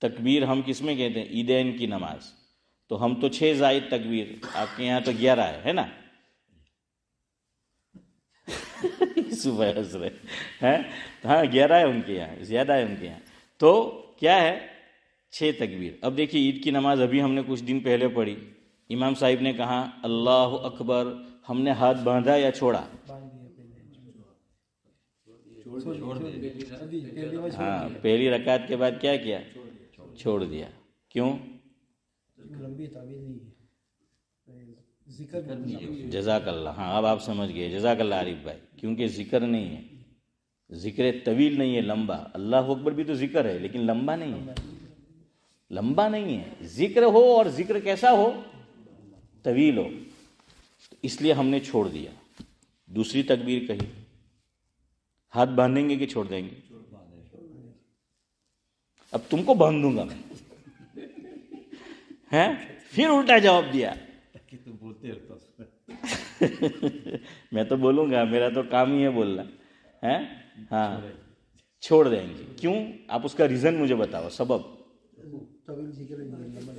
Speaker 1: تکبیر ہم کس میں کہتے ہیں، عیدین کی نماز تو ہم تو 6 زائد تکبیر، آپ کے یہاں تو 11 ہے نا. صبح ہنس رہے ہیں، ہاں 11 ہے ان کے یہاں، زیادہ ہے ان کے یہاں. تو کیا ہے، 6 تکبیر. اب دیکھیے عید کی نماز ابھی ہم نے کچھ دن پہلے پڑھی، امام صاحب نے کہا اللہ اکبر، ہم نے ہاتھ باندھا یا چھوڑا؟ ہاں، پہلی رکعت کے بعد کیا کیا، چھوڑ دیا. کیوں؟ جزاک اللہ. ہاں اب آپ سمجھ گئے، جزاک اللہ عارف بھائی. کیونکہ ذکر نہیں ہے، ذکر طویل نہیں ہے، لمبا. اللہ اکبر بھی تو ذکر ہے لیکن لمبا نہیں ہے، لمبا نہیں ہے. ذکر ہو اور ذکر کیسا ہو، طویل ہو. اس لیے ہم نے چھوڑ دیا. دوسری تکبیر کہی، ہاتھ باندھیں گے کہ چھوڑ دیں گے؟ اب تم کو باندھ دوں گا میں، ہیں؟ پھر الٹا جواب دیا. میں تو بولوں گا، میرا تو کام ہی ہے بولنا ہے. ہاں، چھوڑ دیں گے. کیوں؟ آپ اس کا ریزن مجھے بتاؤ، سبب.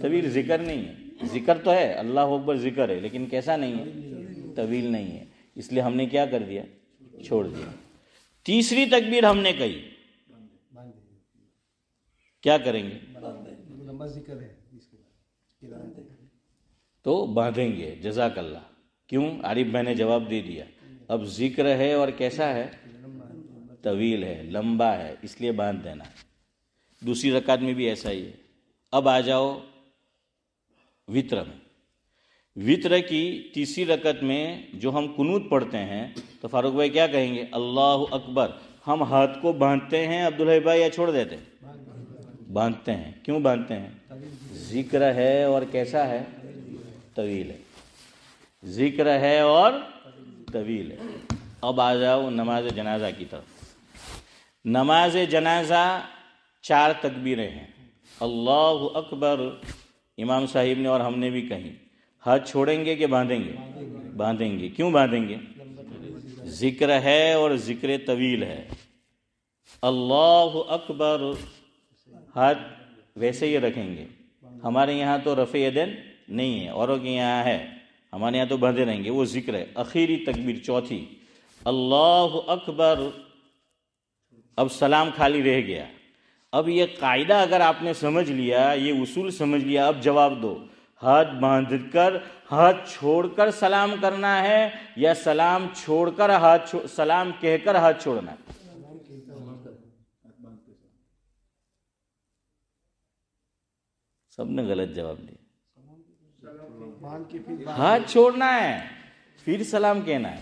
Speaker 1: طویل ذکر نہیں ہے، ذکر تو ہے، اللہ اکبر ذکر ہے لیکن کیسا نہیں ہے، طویل نہیں ہے. اس لیے ہم نے کیا کر دیا، چھوڑ دیا. تیسری تکبیر ہم نے کہی، کیا کریں گے، تو باندھیں گے. جزاک اللہ. کیوں؟ عارف بھائی نے جواب دے دیا. اب ذکر ہے اور کیسا ہے، طویل ہے، لمبا ہے، اس لیے باندھ دینا. دوسری رکعت میں بھی ایسا ہی ہے. اب آ جاؤ وتر میں. وتر کی تیسری رکعت میں جو ہم قنوت پڑھتے ہیں تو فاروق بھائی کیا کہیں گے، اللہ اکبر. ہم ہاتھ کو باندھتے ہیں عبداللہ بھائی یا چھوڑ دیتے ہیں؟ باندھتے ہیں. کیوں باندھتے ہیں؟ ذکر ہے اور کیسا ہے، طویل ہے. ذکر ہے اور طویل ہے. اب آ جاؤ نماز جنازہ کی طرف. نماز جنازہ 4 تکبیریں ہیں. اللہ اکبر امام صاحب نے اور ہم نے بھی کہیں. ہاتھ چھوڑیں گے کہ باندھیں گے؟ باندھیں گے. کیوں باندھیں گے؟ ذکر ہے اور ذکر طویل ہے. اللہ اکبر، ہاتھ ویسے ہی رکھیں گے. ہمارے یہاں تو رفع یدین نہیں ہے، اوروں کے یہاں ہے، ہمارے یہاں تو باندھے رہیں گے. وہ ذکر ہے. آخری تکبیر چوتھی، اللہ اکبر. اب سلام خالی رہ گیا. اب یہ قاعدہ اگر آپ نے سمجھ لیا، یہ اصول سمجھ لیا، اب جواب دو. ہاتھ باندھ کر ہاتھ چھوڑ کر سلام کرنا ہے یا سلام چھوڑ کر سلام کہہ کر ہاتھ چھوڑنا ہے؟ سب نے غلط جواب دیا. ہاتھ چھوڑنا ہے پھر سلام کہنا ہے،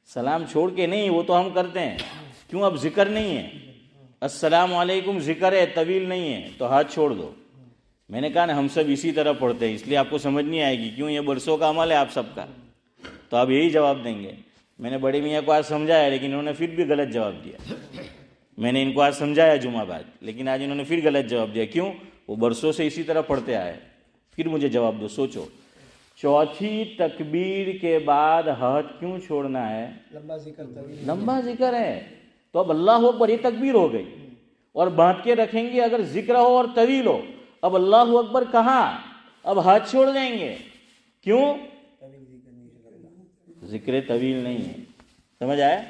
Speaker 1: سلام چھوڑ کے نہیں. وہ تو ہم کرتے ہیں. کیوں؟ اب ذکر نہیں ہے. السلام علیکم ذکر ہے، طویل نہیں ہے، تو ہاتھ چھوڑ دو. میں نے کہا نا ہم سب اسی طرح پڑھتے ہیں، اس لیے آپ کو سمجھ نہیں آئے گی، کیوں یہ برسوں کا عمل ہے آپ سب کا، تو آپ یہی جواب دیں گے۔ میں نے بڑے میاں کو آج سمجھایا لیکن انہوں نے پھر بھی غلط جواب دیا۔ میں نے ان کو آج سمجھایا جمعہ بعد، لیکن آج انہوں نے پھر غلط جواب دیا۔ کیوں؟ وہ برسوں سے اسی طرح پڑھتے آئے۔ پھر مجھے جواب دو، سوچو، چوتھی تکبیر کے بعد ہاتھ کیوں چھوڑنا ہے؟ لمبا ذکر ہے تو اب اللہ اکبر یہ تکبیر ہو گئی، اور باندھ کے رکھیں گے اگر ذکر ہو اور طویل ہو، اب اللہ اکبر کہاں، اب ہاتھ چھوڑ دیں گے، کیوں؟ ذکر طویل نہیں ہے۔ سمجھ آیا؟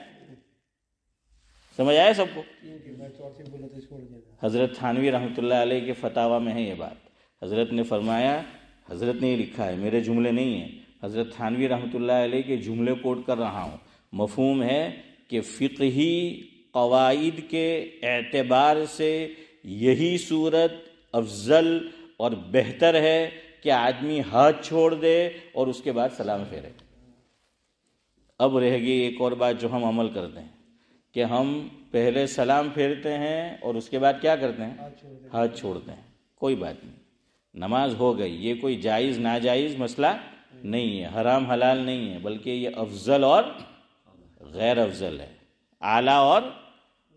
Speaker 1: سمجھ آیا سب کو؟ حضرت تھانوی رحمۃ اللہ علیہ کے فتاویٰ میں ہے یہ بات۔ حضرت نے فرمایا، حضرت نے یہ لکھا ہے، میرے جملے نہیں ہیں، حضرت تھانوی رحمۃ اللہ علیہ کے جملے کوٹ کر رہا ہوں۔ مفہوم ہے کہ فقہی قواعد کے اعتبار سے یہی صورت افضل اور بہتر ہے کہ آدمی ہاتھ چھوڑ دے اور اس کے بعد سلام پھیرے۔ اب رہ گئی ایک اور بات جو ہم عمل کرتے ہیں کہ ہم پہلے سلام پھیرتے ہیں اور اس کے بعد کیا کرتے ہیں؟ ہاتھ چھوڑتے ہیں۔ کوئی بات نہیں، نماز ہو گئی، یہ کوئی جائز ناجائز مسئلہ نہیں ہے، حرام حلال نہیں ہے، بلکہ یہ افضل اور غیر افضل ہے، اعلیٰ اور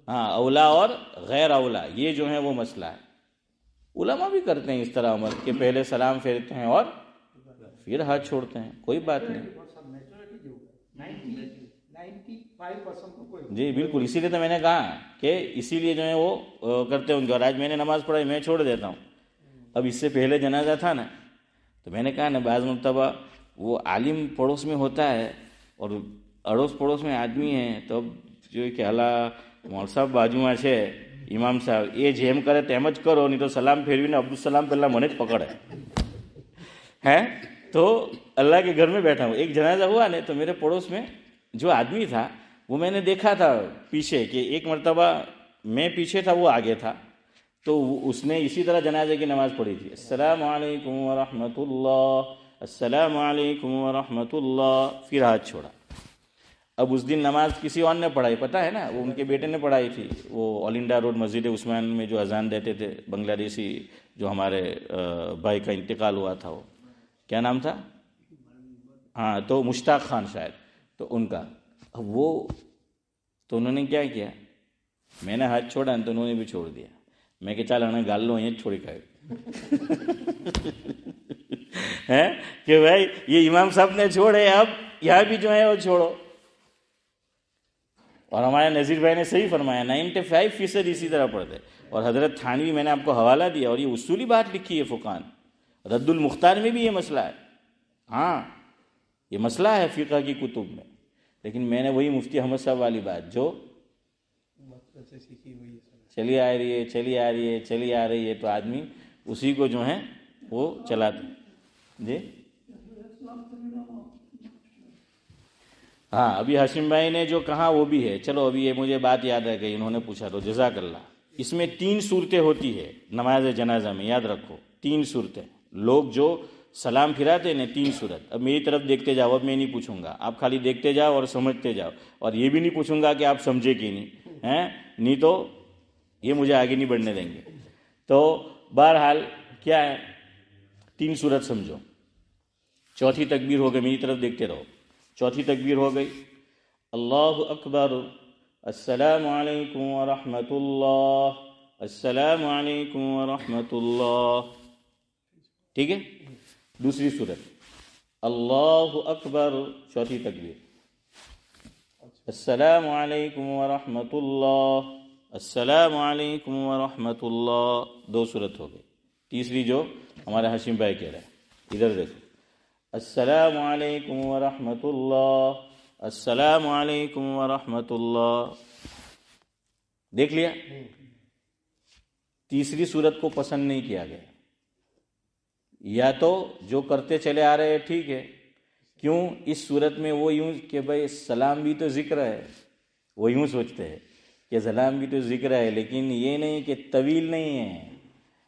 Speaker 1: اولا اور غیر اولا، یہ جو ہے وہ مسئلہ ہے۔ علماء بھی کرتے ہیں اس طرح عمل کہ پہلے سلام پھیرتے ہیں اور پھر ہاتھ چھوڑتے ہیں، کوئی بات نہیں۔ جی بالکل، اسی لیے تو میں نے کہا کہ اسی لیے جو ہے وہ کرتے ہوں گے، اور آج میں نے نماز پڑھائی، میں چھوڑ دیتا ہوں۔ اب اس سے پہلے جنازہ تھا نا، تو میں نے کہا نا بعض مرتبہ وہ عالم پڑوس میں ہوتا ہے اور اڑوس پڑوس میں آدمی ہے، تو اب جو کہ اللہ مول صاحب બાજુમાં છે ઇમામ સાહેબ એ જેમ કરે તેમ જ કરો, નહીં તો સલામ ફેરવીને અબ્દુલસલામ પહેલા મને જ પકડે ہے۔ تو اللہ کے گھر میں بیٹھا ہوں، ایک جنازہ ہوا نا، تو میرے پڑوس میں جو آدمی تھا وہ میں نے دیکھا تھا پیچھے کہ ایک مرتبہ میں پیچھے تھا وہ آگے تھا، تو اس نے اسی طرح جنازے کی نماز پڑھی تھی، السلام علیکم ورحمۃ اللہ، السلام علیکم ورحمۃ اللہ، پھر ہاتھ چھوڑا۔ اب اس دن نماز کسی اور نے پڑھائی، پتہ ہے نا، وہ ان کے بیٹے نے پڑھائی تھی، وہ آل انڈیا روڈ مسجد عثمان میں جو اذان دیتے تھے، بنگلہ دیشی جو ہمارے بھائی کا انتقال ہوا تھا، وہ کیا نام تھا؟ ہاں، تو مشتاق خان شاید، تو ان کا وہ، تو انہوں نے کیا کیا، میں نے ہاتھ چھوڑا تو انہوں نے بھی چھوڑ دیا۔ میں کہ چل انہیں گال لو یہ چھوڑی کھائے کہ بھائی یہ امام صاحب نے چھوڑے، اب یہاں بھی جو ہے وہ چھوڑو۔ اور ہمارے نذیر بھائی نے صحیح فرمایا، 95% اسی طرح پڑھتے۔ اور حضرت تھانوی میں نے آپ کو حوالہ دیا، اور یہ اصولی بات لکھی ہے فقہان، رد المختار میں بھی یہ مسئلہ ہے، ہاں یہ مسئلہ ہے فقہ کی کتب میں، لیکن میں نے وہی مفتی احمد صاحب والی بات جو چلی آ رہی ہے چلی آ رہی ہے چلی آ رہی ہے، تو آدمی اسی کو جو ہے وہ چلاتے۔ جی ہاں، ابھی ہاشم بھائی نے جو کہا وہ بھی ہے، چلو ابھی یہ مجھے بات یاد ہے گئی، انہوں نے پوچھا تو جزاک اللہ۔ اس میں 3 صورتیں ہوتی ہے نماز جنازہ میں، یاد رکھو 3 صورتیں، لوگ جو سلام پھراتے ہیں 3 صورت۔ اب میری طرف دیکھتے جاؤ، اب میں نہیں پوچھوں گا، آپ خالی دیکھتے جاؤ اور سمجھتے جاؤ، اور یہ بھی نہیں پوچھوں گا کہ آپ سمجھے کہ نہیں ہیں، نہیں تو یہ مجھے آگے نہیں بڑھنے دیں گے۔ تو بہرحال کیا ہے، 3 صورت سمجھو۔ چوتھی تکبیر ہو گئی، میری طرف دیکھتے رہو، چوتھی تکبیر ہو گئی، اللہ اکبر، السلام علیکم ورحمۃ اللہ، السلام علیکم ورحمۃ اللہ، ٹھیک ہے۔ دوسری صورت، اللہ اکبر، چوتھی تکبیر، السلام علیکم ورحمۃ اللہ، السلام علیکم ورحمۃ اللہ، 2 صورت ہو گئی۔ تیسری جو ہمارے ہاشم بھائی کہہ رہے ہیں، ادھر دیکھو، السلام علیکم ورحمۃ اللہ، السلام علیکم ورحمۃ اللہ، دیکھ لیا۔ تیسری صورت کو پسند نہیں کیا گیا، یا تو جو کرتے چلے آ رہے ہیں ٹھیک ہے، کیوں اس صورت میں وہ یوں کہ بھائی سلام بھی تو ذکر ہے، وہ یوں سوچتے ہیں کہ سلام بھی تو ذکر ہے، لیکن یہ نہیں کہ طویل نہیں ہے،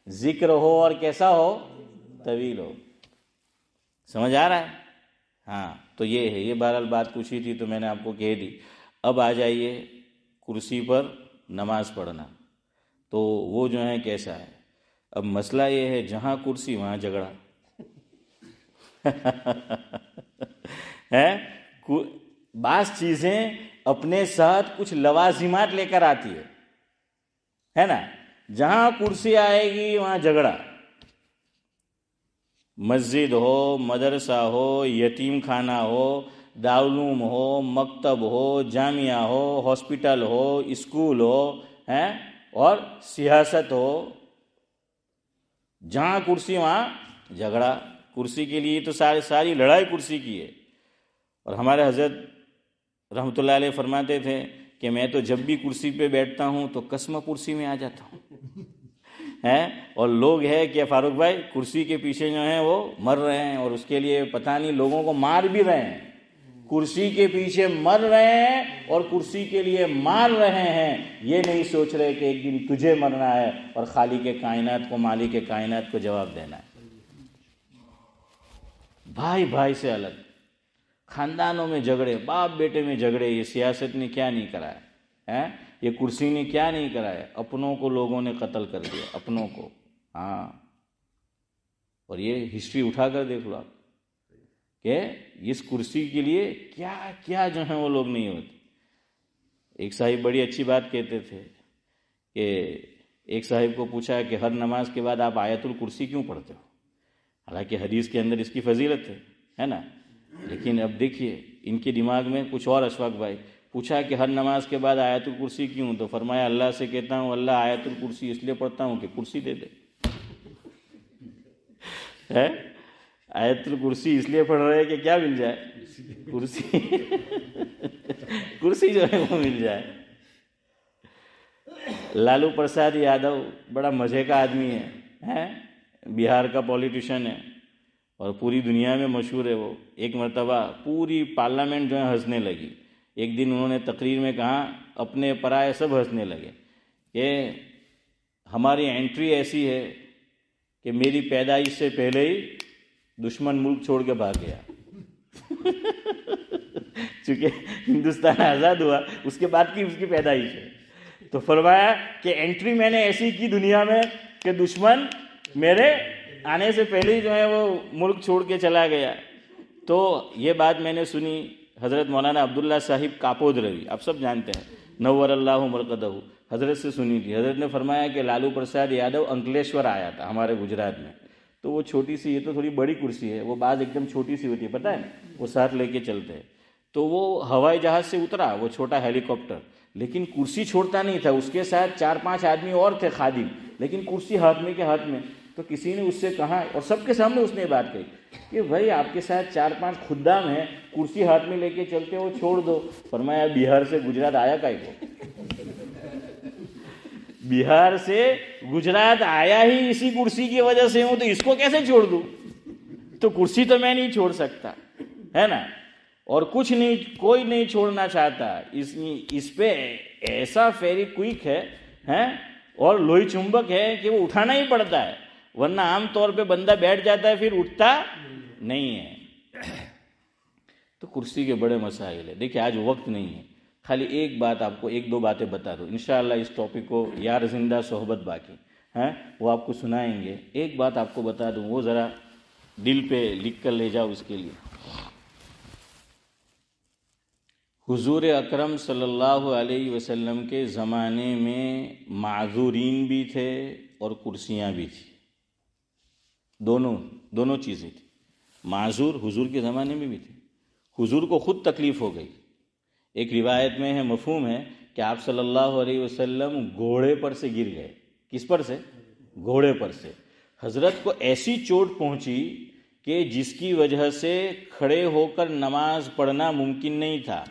Speaker 1: ذکر ہو اور کیسا ہو، طویل ہو۔ سمجھ آ رہا ہے؟ ہاں، تو یہ ہے، یہ بہرحال بات پوچھی تھی تو میں نے آپ کو کہہ دی۔ اب آ جائیے کرسی پر نماز پڑھنا، تو وہ جو ہے کیسا ہے۔ اب مسئلہ یہ ہے جہاں کرسی وہاں جھگڑا ہے. بعض چیزیں اپنے ساتھ کچھ لوازمات لے کر آتی ہے نا. جہاں کرسی آئے گی وہاں جھگڑا. مسجد ہو، مدرسہ ہو، یتیم خانہ ہو، دارالعلوم ہو، مکتب ہو، جامعہ ہو، ہاسپٹل ہو، اسکول ہو اور سیاست ہو، جہاں کرسی وہاں جھگڑا. کرسی کے لیے تو ساری لڑائی کرسی کی ہے. اور ہمارے حضرت رحمۃ اللہ علیہ فرماتے تھے کہ میں تو جب بھی کرسی پہ بیٹھتا ہوں تو قسم کرسی میں آ جاتا ہوں اور لوگ ہے کہ فاروق بھائی کرسی کے پیچھے جو ہیں وہ مر رہے ہیں اور اس کے لیے پتہ نہیں لوگوں کو مار بھی رہے ہیں. کرسی کے پیچھے مر رہے ہیں اور کرسی کے لیے مار رہے ہیں. یہ نہیں سوچ رہے کہ ایک دن تجھے مرنا ہے اور خالق کائنات کو، مالک کائنات کو جواب دینا ہے. بھائی بھائی سے الگ، خاندانوں میں جھگڑے، باپ بیٹے میں جھگڑے. یہ سیاست نے کیا نہیں کرایا، یہ کرسی نے کیا نہیں کرایا. اپنوں کو لوگوں نے قتل کر دیا، اپنوں کو. ہاں، اور یہ ہسٹری اٹھا کر دیکھ لو آپ کہ اس کرسی کے لیے کیا کیا جو ہیں وہ لوگ نہیں ہوتے. ایک صاحب بڑی اچھی بات کہتے تھے کہ ایک صاحب کو پوچھا کہ ہر نماز کے بعد آپ آیت الکرسی کیوں پڑھتے ہو؟ حالانکہ حدیث کے اندر اس کی فضیلت ہے نا. لیکن اب دیکھیے ان کے دماغ میں کچھ اور. اشفاق بھائی پوچھا کہ ہر نماز کے بعد آیت الکرسی کیوں؟ تو فرمایا اللہ سے کہتا ہوں اللہ آیت الکرسی اس لیے پڑھتا ہوں کہ کرسی دے دے. آیت الکرسی اس لیے پڑھ رہے ہیں کہ کیا مل جائے؟ کرسی کرسی جو ہے وہ مل جائے. لالو پرساد یادو بڑا مزے کا آدمی ہے، بہار کا پولیٹیشین ہے اور پوری دنیا میں مشہور ہے وہ. ایک مرتبہ پوری پارلیمنٹ جو ہے ہنسنے لگی. ایک دن انہوں نے تقریر میں کہا اپنے پرائے سب ہنسنے لگے کہ ہماری انٹری ایسی ہے کہ میری پیدائش سے پہلے ہی دشمن ملک چھوڑ کے بھاگ گیا. چونکہ ہندوستان آزاد ہوا اس کے بعد کی اس کی پیدائش ہے. تو فرمایا کہ انٹری میں نے ایسی کی دنیا میں کہ دشمن میرے آنے سے پہلے ہی جو ہے وہ ملک چھوڑ کے چلا گیا. تو یہ بات میں نے سنی حضرت مولانا عبداللہ صاحب کاپود روی، آپ سب جانتے ہیں، نور اللہ مرقدہ، حضرت سے سنی تھی. حضرت نے فرمایا کہ لالو پرساد یادو انکلیشور آیا تھا ہمارے گجرات میں. تو وہ چھوٹی سی، یہ تو تھوڑی بڑی کرسی ہے، وہ بعض ایک دم چھوٹی سی ہوتی ہے پتہ ہے نا، وہ ساتھ لے کے چلتے ہیں. تو وہ ہوائی جہاز سے اترا، وہ چھوٹا ہیلی کاپٹر، لیکن کرسی چھوڑتا نہیں تھا. اس کے ساتھ 4-5 آدمی اور تھے خادم، لیکن کرسی ہاتھ میں کے ہاتھ میں. تو کسی نے اس سے کہا اور سب کے سامنے اس نے بات کہی کہ بھائی آپ کے ساتھ 4-5 خدام ہیں، کرسی ہاتھ میں لے کے چلتے ہو، چھوڑ دو. فرمایا بہار سے گجرات آیا کائے کو؟ بہار سے گجرات آیا ہی اسی کرسی کی وجہ سے ہوں، تو اس کو کیسے چھوڑ دوں؟ تو کرسی تو میں نہیں چھوڑ سکتا، ہے نا. اور کچھ نہیں، کوئی نہیں چھوڑنا چاہتا. اس پہ ایسا فیری کوئک ہے اور لوہی چمبک ہے کہ وہ اٹھانا ہی پڑتا ہے، ورنہ عام طور پہ بندہ بیٹھ جاتا ہے پھر اٹھتا نہیں ہے. تو کرسی کے بڑے مسائل ہیں. دیکھیں آج وقت نہیں ہے، خالی ایک بات آپ کو، 1-2 باتیں بتا دو انشاءاللہ. اس ٹاپک کو یار زندہ صحبت باقی وہ آپ کو سنائیں گے. ایک بات آپ کو بتا دوں، وہ ذرا دل پہ لکھ کر لے جاؤ. اس کے لیے حضور اکرم صلی اللہ علیہ وسلم کے زمانے میں معذورین بھی تھے اور کرسیاں بھی تھیں. دونوں چیزیں تھیں. معذور حضور کے زمانے میں بھی تھے. حضور کو خود تکلیف ہو گئی. ایک روایت میں ہے، مفہوم ہے کہ آپ صلی اللہ علیہ وسلم گھوڑے پر سے گر گئے. کس پر سے؟ گھوڑے پر سے. حضرت کو ایسی چوٹ پہنچی کہ جس کی وجہ سے کھڑے ہو کر نماز پڑھنا ممکن نہیں تھا،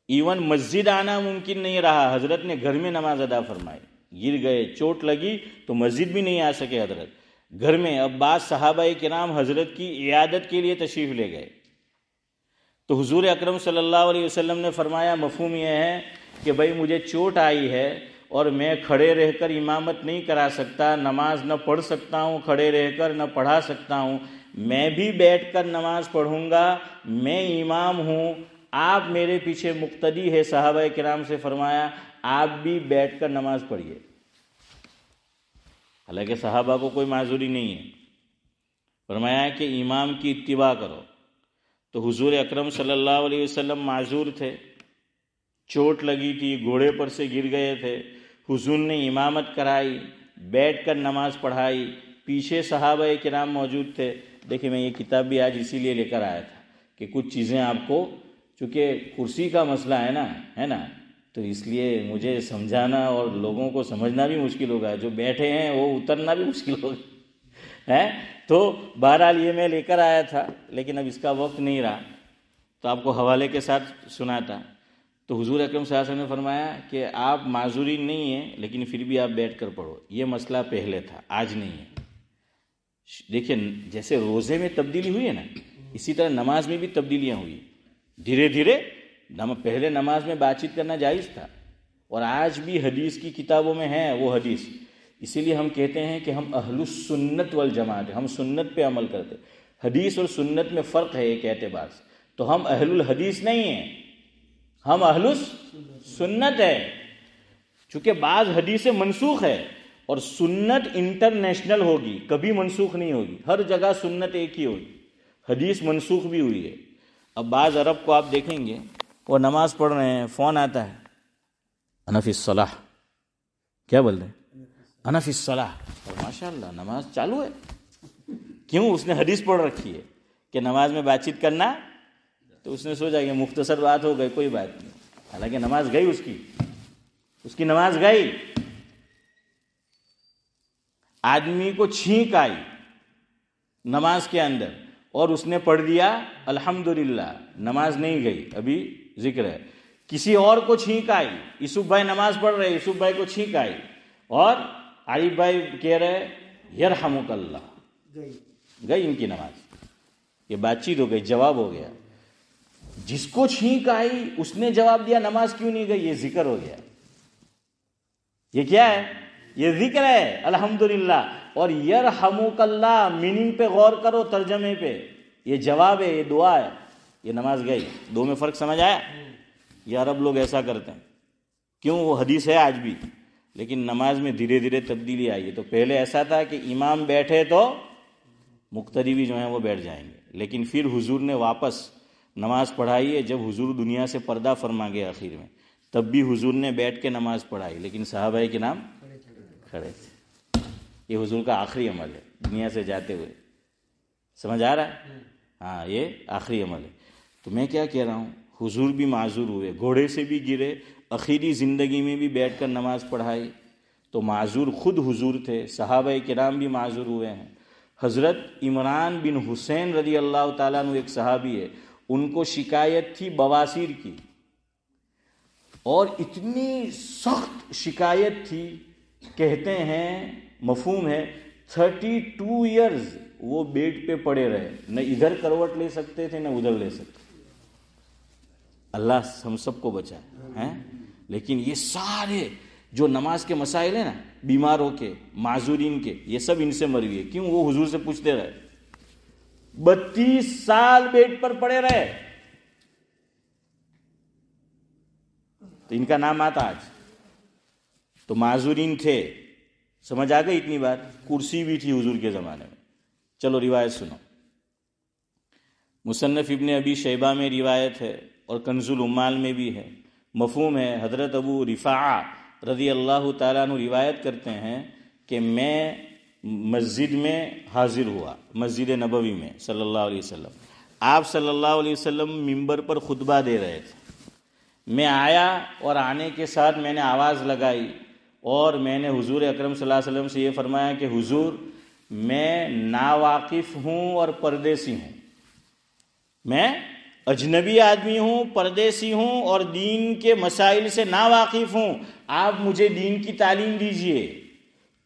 Speaker 1: ایون مسجد آنا ممکن نہیں رہا. حضرت نے گھر میں نماز ادا فرمائی. گر گئے، چوٹ لگی تو مسجد بھی نہیں آ سکے حضرت. گھر میں اب بعض صحابہ کرام حضرت کی عیادت کے لیے تشریف لے گئے. تو حضور اکرم صلی اللہ علیہ وسلم نے فرمایا، مفہوم یہ ہے کہ بھائی مجھے چوٹ آئی ہے اور میں کھڑے رہ کر امامت نہیں کرا سکتا، نماز نہ پڑھ سکتا ہوں، کھڑے رہ کر نہ پڑھا سکتا ہوں، میں بھی بیٹھ کر نماز پڑھوں گا، میں امام ہوں، آپ میرے پیچھے مقتدی ہے. صحابہ کرام سے فرمایا آپ بھی بیٹھ کر نماز پڑھیے. حالانکہ صحابہ کو کوئی معذوری نہیں ہے. فرمایا کہ امام کی اتباع کرو. تو حضور اکرم صلی اللہ علیہ وسلم معذور تھے، چوٹ لگی تھی، گھوڑے پر سے گر گئے تھے. حضور نے امامت کرائی، بیٹھ کر نماز پڑھائی، پیچھے صحابہ کرام موجود تھے. دیکھیں میں یہ کتاب بھی آج اسی لیے لے کر آیا تھا کہ کچھ چیزیں آپ کو، چونکہ کرسی کا مسئلہ ہے نا، تو اس لیے مجھے سمجھانا اور لوگوں کو سمجھنا بھی مشکل ہوگا. جو بیٹھے ہیں وہ اترنا بھی مشکل ہوگا ہے. تو بہرحال یہ میں لے کر آیا تھا، لیکن اب اس کا وقت نہیں رہا تو آپ کو حوالے کے ساتھ سناتا. تو حضور اکرم صلی اللہ علیہ وسلم نے فرمایا کہ آپ معذوری نہیں ہیں، لیکن پھر بھی آپ بیٹھ کر پڑھو. یہ مسئلہ پہلے تھا، آج نہیں ہے. دیکھیں جیسے روزے میں تبدیلی ہوئی ہے نا، اسی طرح نماز میں بھی تبدیلیاں ہوئی. دھیرے دھیرے پہلے نماز میں بات چیت کرنا جائز تھا، اور آج بھی حدیث کی کتابوں میں ہے وہ حدیث. اسی لیے ہم کہتے ہیں کہ ہم اہل السنت والجماعت، ہم سنت پہ عمل کرتے. حدیث اور سنت میں فرق ہے ایک اعتبار سے. تو ہم اہل الحدیث نہیں ہیں، ہم اہل السنت ہے. چونکہ بعض حدیثیں منسوخ ہے اور سنت انٹرنیشنل ہوگی، کبھی منسوخ نہیں ہوگی. ہر جگہ سنت ایک ہی ہوگی. حدیث منسوخ بھی ہوئی ہے. اب بعض عرب کو آپ دیکھیں گے وہ نماز پڑھ رہے ہیں، فون آتا ہے، انا فی الصلاح. کیا بول رہے ہیں؟ انا فی الصلاح. اور ماشاء اللہ نماز چالو ہے. کیوں؟ اس نے حدیث پڑھ رکھی ہے کہ نماز میں بات چیت کرنا. تو اس نے سوچا کہ مختصر بات ہو گئی، کوئی بات نہیں. حالانکہ نماز گئی، اس کی نماز گئی. آدمی کو چھینک آئی نماز کے اندر اور اس نے پڑھ دیا الحمدللہ، نماز نہیں گئی، ابھی ذکر ہے. کسی اور کو چھینک آئی، یوسف بھائی نماز پڑھ رہے، یوسف بھائی کو چھینک آئی اور عارف بھائی کہہ رہے یرحمک اللہ، گئی ان کی نماز. یہ بات چیت ہو گئی، جواب ہو گیا. جس کو چھینک آئی اس نے جواب دیا نماز کیوں نہیں گئی، یہ ذکر ہو گیا. یہ کیا ہے؟ یہ ذکر ہے الحمدللہ. اور یرحمک اللہ میننگ پہ غور کرو، ترجمے پہ. یہ جواب ہے، یہ دعا ہے، یہ نماز گئی. دو میں فرق سمجھ آیا؟ یہ عرب لوگ ایسا کرتے ہیں. کیوں؟ وہ حدیث ہے آج بھی، لیکن نماز میں دھیرے دھیرے تبدیلی آئی ہے. تو پہلے ایسا تھا کہ امام بیٹھے تو مقتدی بھی جو ہیں وہ بیٹھ جائیں گے. لیکن پھر حضور نے واپس نماز پڑھائی ہے. جب حضور دنیا سے پردہ فرما گئے آخر میں، تب بھی حضور نے بیٹھ کے نماز پڑھائی، لیکن صحابہ کے نام کھڑے تھے. یہ حضور کا آخری عمل ہے دنیا سے جاتے ہوئے. سمجھ آ رہا ہے؟ ہاں، یہ آخری عمل ہے. تو میں کیا کہہ رہا ہوں، حضور بھی معذور ہوئے، گھوڑے سے بھی گرے، اخیری زندگی میں بھی بیٹھ کر نماز پڑھائی. تو معذور خود حضور تھے، صحابہ کرام بھی معذور ہوئے ہیں. حضرت عمران بن حسین رضی اللہ تعالیٰ عنہ ایک صحابی ہے، ان کو شکایت تھی بواسیر کی، اور اتنی سخت شکایت تھی، کہتے ہیں مفہوم ہے 32 ایئرز وہ بیڈ پہ پڑے رہے، نہ ادھر کروٹ لے سکتے تھے نہ ادھر لے سکتے. اللہ ہم سب کو بچائے ہیں. لیکن یہ سارے جو نماز کے مسائل ہیں نا، بیماروں کے، معذورین کے، یہ سب ان سے مری ہوئی ہے. کیوں؟ وہ حضور سے پوچھتے رہے. 32 سال بیڈ پر پڑے رہے. تو ان کا نام آتا آج. تو معذورین تھے. سمجھ آ گئی اتنی بات؟ کرسی بھی تھی حضور کے زمانے میں. چلو روایت سنو. مصنف ابن ابی شیبہ میں روایت ہے اور کنز العمال میں بھی ہے. مفہوم ہے، حضرت ابو رفاعہ رضی اللہ تعالیٰ عنہ روایت کرتے ہیں کہ میں مسجد میں حاضر ہوا، مسجد نبوی میں صلی اللہ علیہ وسلم. آپ صلی اللہ علیہ وسلم ممبر پر خطبہ دے رہے تھے. میں آیا اور آنے کے ساتھ میں نے آواز لگائی اور میں نے حضور اکرم صلی اللہ علیہ وسلم سے یہ فرمایا کہ حضور میں ناواقف ہوں اور پردیسی ہوں، میں اجنبی آدمی ہوں، پردیسی ہوں اور دین کے مسائل سے ناواقف ہوں، آپ مجھے دین کی تعلیم دیجئے.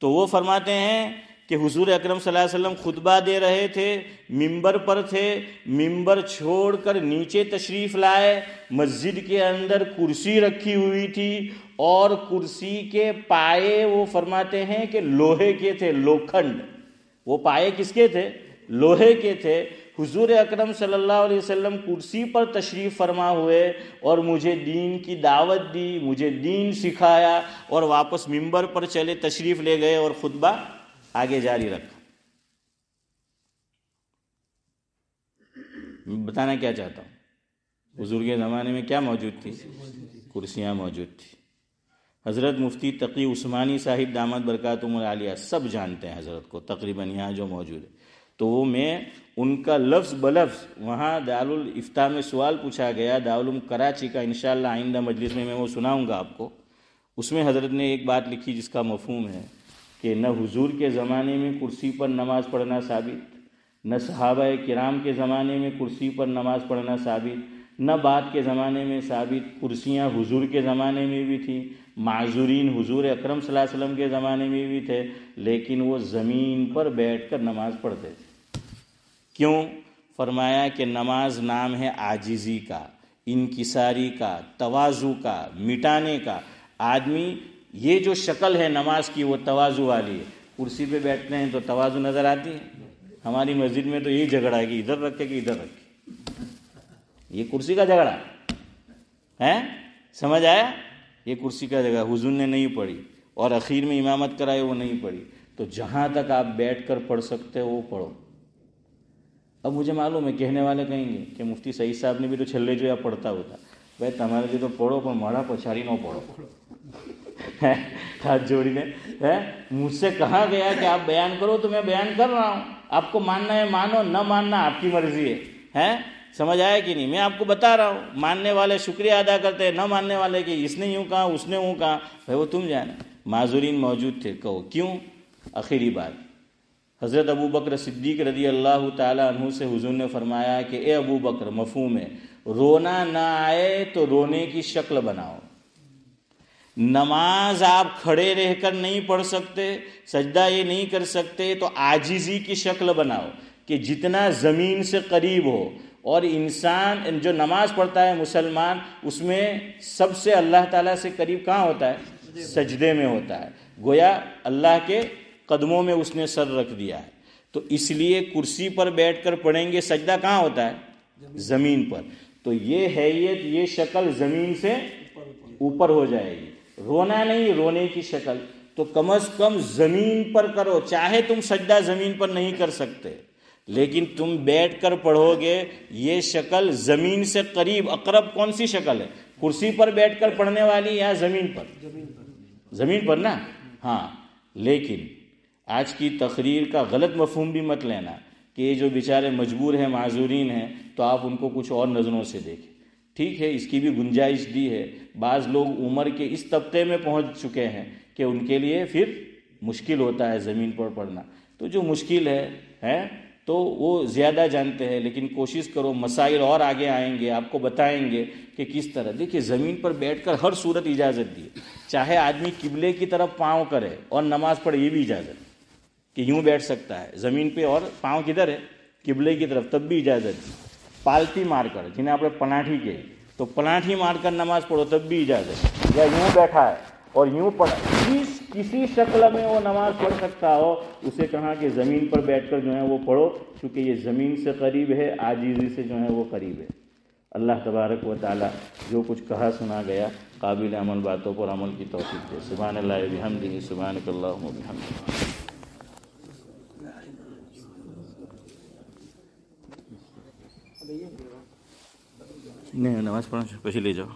Speaker 1: تو وہ فرماتے ہیں کہ حضور اکرم صلی اللہ علیہ وسلم خطبہ دے رہے تھے، ممبر پر تھے، ممبر چھوڑ کر نیچے تشریف لائے. مسجد کے اندر کرسی رکھی ہوئی تھی اور کرسی کے پائے وہ فرماتے ہیں کہ لوہے کے تھے، لوکھنڈ. وہ پائے کس کے تھے؟ لوہے کے تھے. حضور اکرم صلی اللہ علیہ وسلم کرسی پر تشریف فرما ہوئے اور مجھے دین کی دعوت دی، مجھے دین سکھایا اور واپس ممبر پر چلے، تشریف لے گئے اور خطبہ آگے جاری رکھا. بتانا کیا چاہتا ہوں، حضور کے زمانے میں کیا موجود تھی؟ کرسیاں موجود تھی. حضرت مفتی تقی عثمانی صاحب دامت برکاتہم العالیہ سب جانتے ہیں حضرت کو تقریباً یہاں جو موجود ہے. تو وہ میں ان کا لفظ بلفظ وہاں دارالفتاء میں سوال پوچھا گیا، دارالعلوم کراچی کا، انشاءاللہ آئندہ مجلس میں وہ سناؤں گا آپ کو. اس میں حضرت نے ایک بات لکھی جس کا مفہوم ہے کہ نہ حضور کے زمانے میں کرسی پر نماز پڑھنا ثابت، نہ صحابہ کرام کے زمانے میں کرسی پر نماز پڑھنا ثابت، نہ بعد کے زمانے میں ثابت. کرسیاں حضور کے زمانے میں بھی تھیں، معذورین حضور اکرم صلی اللہ علیہ وسلم کے زمانے میں بھی تھے، لیکن وہ زمین پر بیٹھ کر نماز پڑھتے تھے. کیوں؟ فرمایا کہ نماز نام ہے عاجزی کا، انکساری کا، تواضع کا، مٹانے کا. آدمی یہ جو شکل ہے نماز کی وہ تواضع والی ہے. کرسی پہ بیٹھتے ہیں تو تواضع نظر آتی ہے. ہماری مسجد میں تو یہی جھگڑا ہے کہ ادھر رکھے کہ ادھر رکھے. یہ کرسی کا جھگڑا ہے، سمجھ آیا؟ یہ کرسی کا جگہ حضور نے نہیں پڑھی اور اخیر میں امامت کرائے وہ نہیں پڑھی. تو جہاں تک آپ بیٹھ کر پڑھ سکتے ہو وہ پڑھو. اب مجھے معلوم ہے کہنے والے کہیں گے کہ مفتی سعید صاحب نے بھی تو چھلے جو یا پڑھتا ہوتا. بھائی تمہارے لیے تو پڑھو پر ماڑا پچھاڑی نہ پڑھو. ہاتھ جوڑی نے مجھ سے کہا گیا کہ آپ بیان کرو تو میں بیان کر رہا ہوں. آپ کو ماننا ہے مانو، نہ ماننا آپ کی مرضی ہے. سمجھ آیا کہ نہیں؟ میں آپ کو بتا رہا ہوں. ماننے والے شکریہ ادا کرتے ہیں، نہ ماننے والے کہ اس نے یوں کہا اس نے یوں کہا. بھائی وہ تم جانا. معذورین موجود تھے، کہو کیوں. آخری بات، حضرت ابو بکر صدیق رضی اللہ تعالیٰ عنہ سے حضور نے فرمایا کہ اے ابو بکر، مفہوم ہے رونا نہ آئے تو رونے کی شکل بناؤ. نماز آپ کھڑے رہ کر نہیں پڑھ سکتے، سجدہ یہ نہیں کر سکتے، تو عاجزی کی شکل بناؤ کہ جتنا زمین سے قریب ہو. اور انسان جو نماز پڑھتا ہے مسلمان، اس میں سب سے اللہ تعالیٰ سے قریب کہاں ہوتا ہے؟ سجدے میں ہوتا ہے. گویا اللہ کے قدموں میں اس نے سر رکھ دیا ہے. تو اس لیے کرسی پر بیٹھ کر پڑھیں گے، سجدہ کہاں ہوتا ہے؟ زمین پر. تو یہ حیت، یہ شکل زمین سے اوپر ہو جائے گی. رونا نہیں، رونے کی شکل. تو کم از کم زمین پر کرو. چاہے تم سجدہ زمین پر نہیں کر سکتے، لیکن تم بیٹھ کر پڑھو گے. یہ شکل زمین سے قریب، اقرب کون سی شکل ہے؟ کرسی پر بیٹھ کر پڑھنے والی یا زمین پر؟ زمین پر نا. ہاں، لیکن آج کی تقریر کا غلط مفہوم بھی مت لینا کہ یہ جو بیچارے مجبور ہیں، معذورین ہیں، تو آپ ان کو کچھ اور نظروں سے دیکھیں. ٹھیک ہے، اس کی بھی گنجائش دی ہے. بعض لوگ عمر کے اس طبقے میں پہنچ چکے ہیں کہ ان کے لیے پھر مشکل ہوتا ہے زمین پر پڑھنا. تو جو مشکل ہے تو وہ زیادہ جانتے ہیں، لیکن کوشش کرو. مسائل اور آگے آئیں گے، آپ کو بتائیں گے کہ کس طرح. دیکھیے زمین پر بیٹھ کر ہر صورت اجازت دی. چاہے آدمی قبلے کی طرف پاؤں کرے اور نماز پڑھے، یہ بھی اجازت کہ یوں بیٹھ سکتا ہے زمین پہ اور پاؤں کدھر ہے؟ قبلے کی طرف، تب بھی اجازت دی. پالتی مار کر، جنہیں آپ نے پناٹھی کے، تو پناٹھی مار کر نماز پڑھو، تب بھی اجازت. یا یوں بیٹھا ہے اور یوں پڑھا، کسی شکل میں وہ نماز پڑھ سکتا ہو، اسے کہا کہ زمین پر بیٹھ کر جو ہے وہ پڑھو، چونکہ یہ زمین سے قریب ہے، عاجزی سے جو ہے وہ قریب ہے. اللہ تبارک و تعالی جو کچھ کہا سنا گیا قابل عمل باتوں پر عمل کی توفیق دے. سبحان اللہ بحمدہ، سبحانک اللہم وبحمدک. نہیں نماز پڑھنا پہلے لے جاؤ.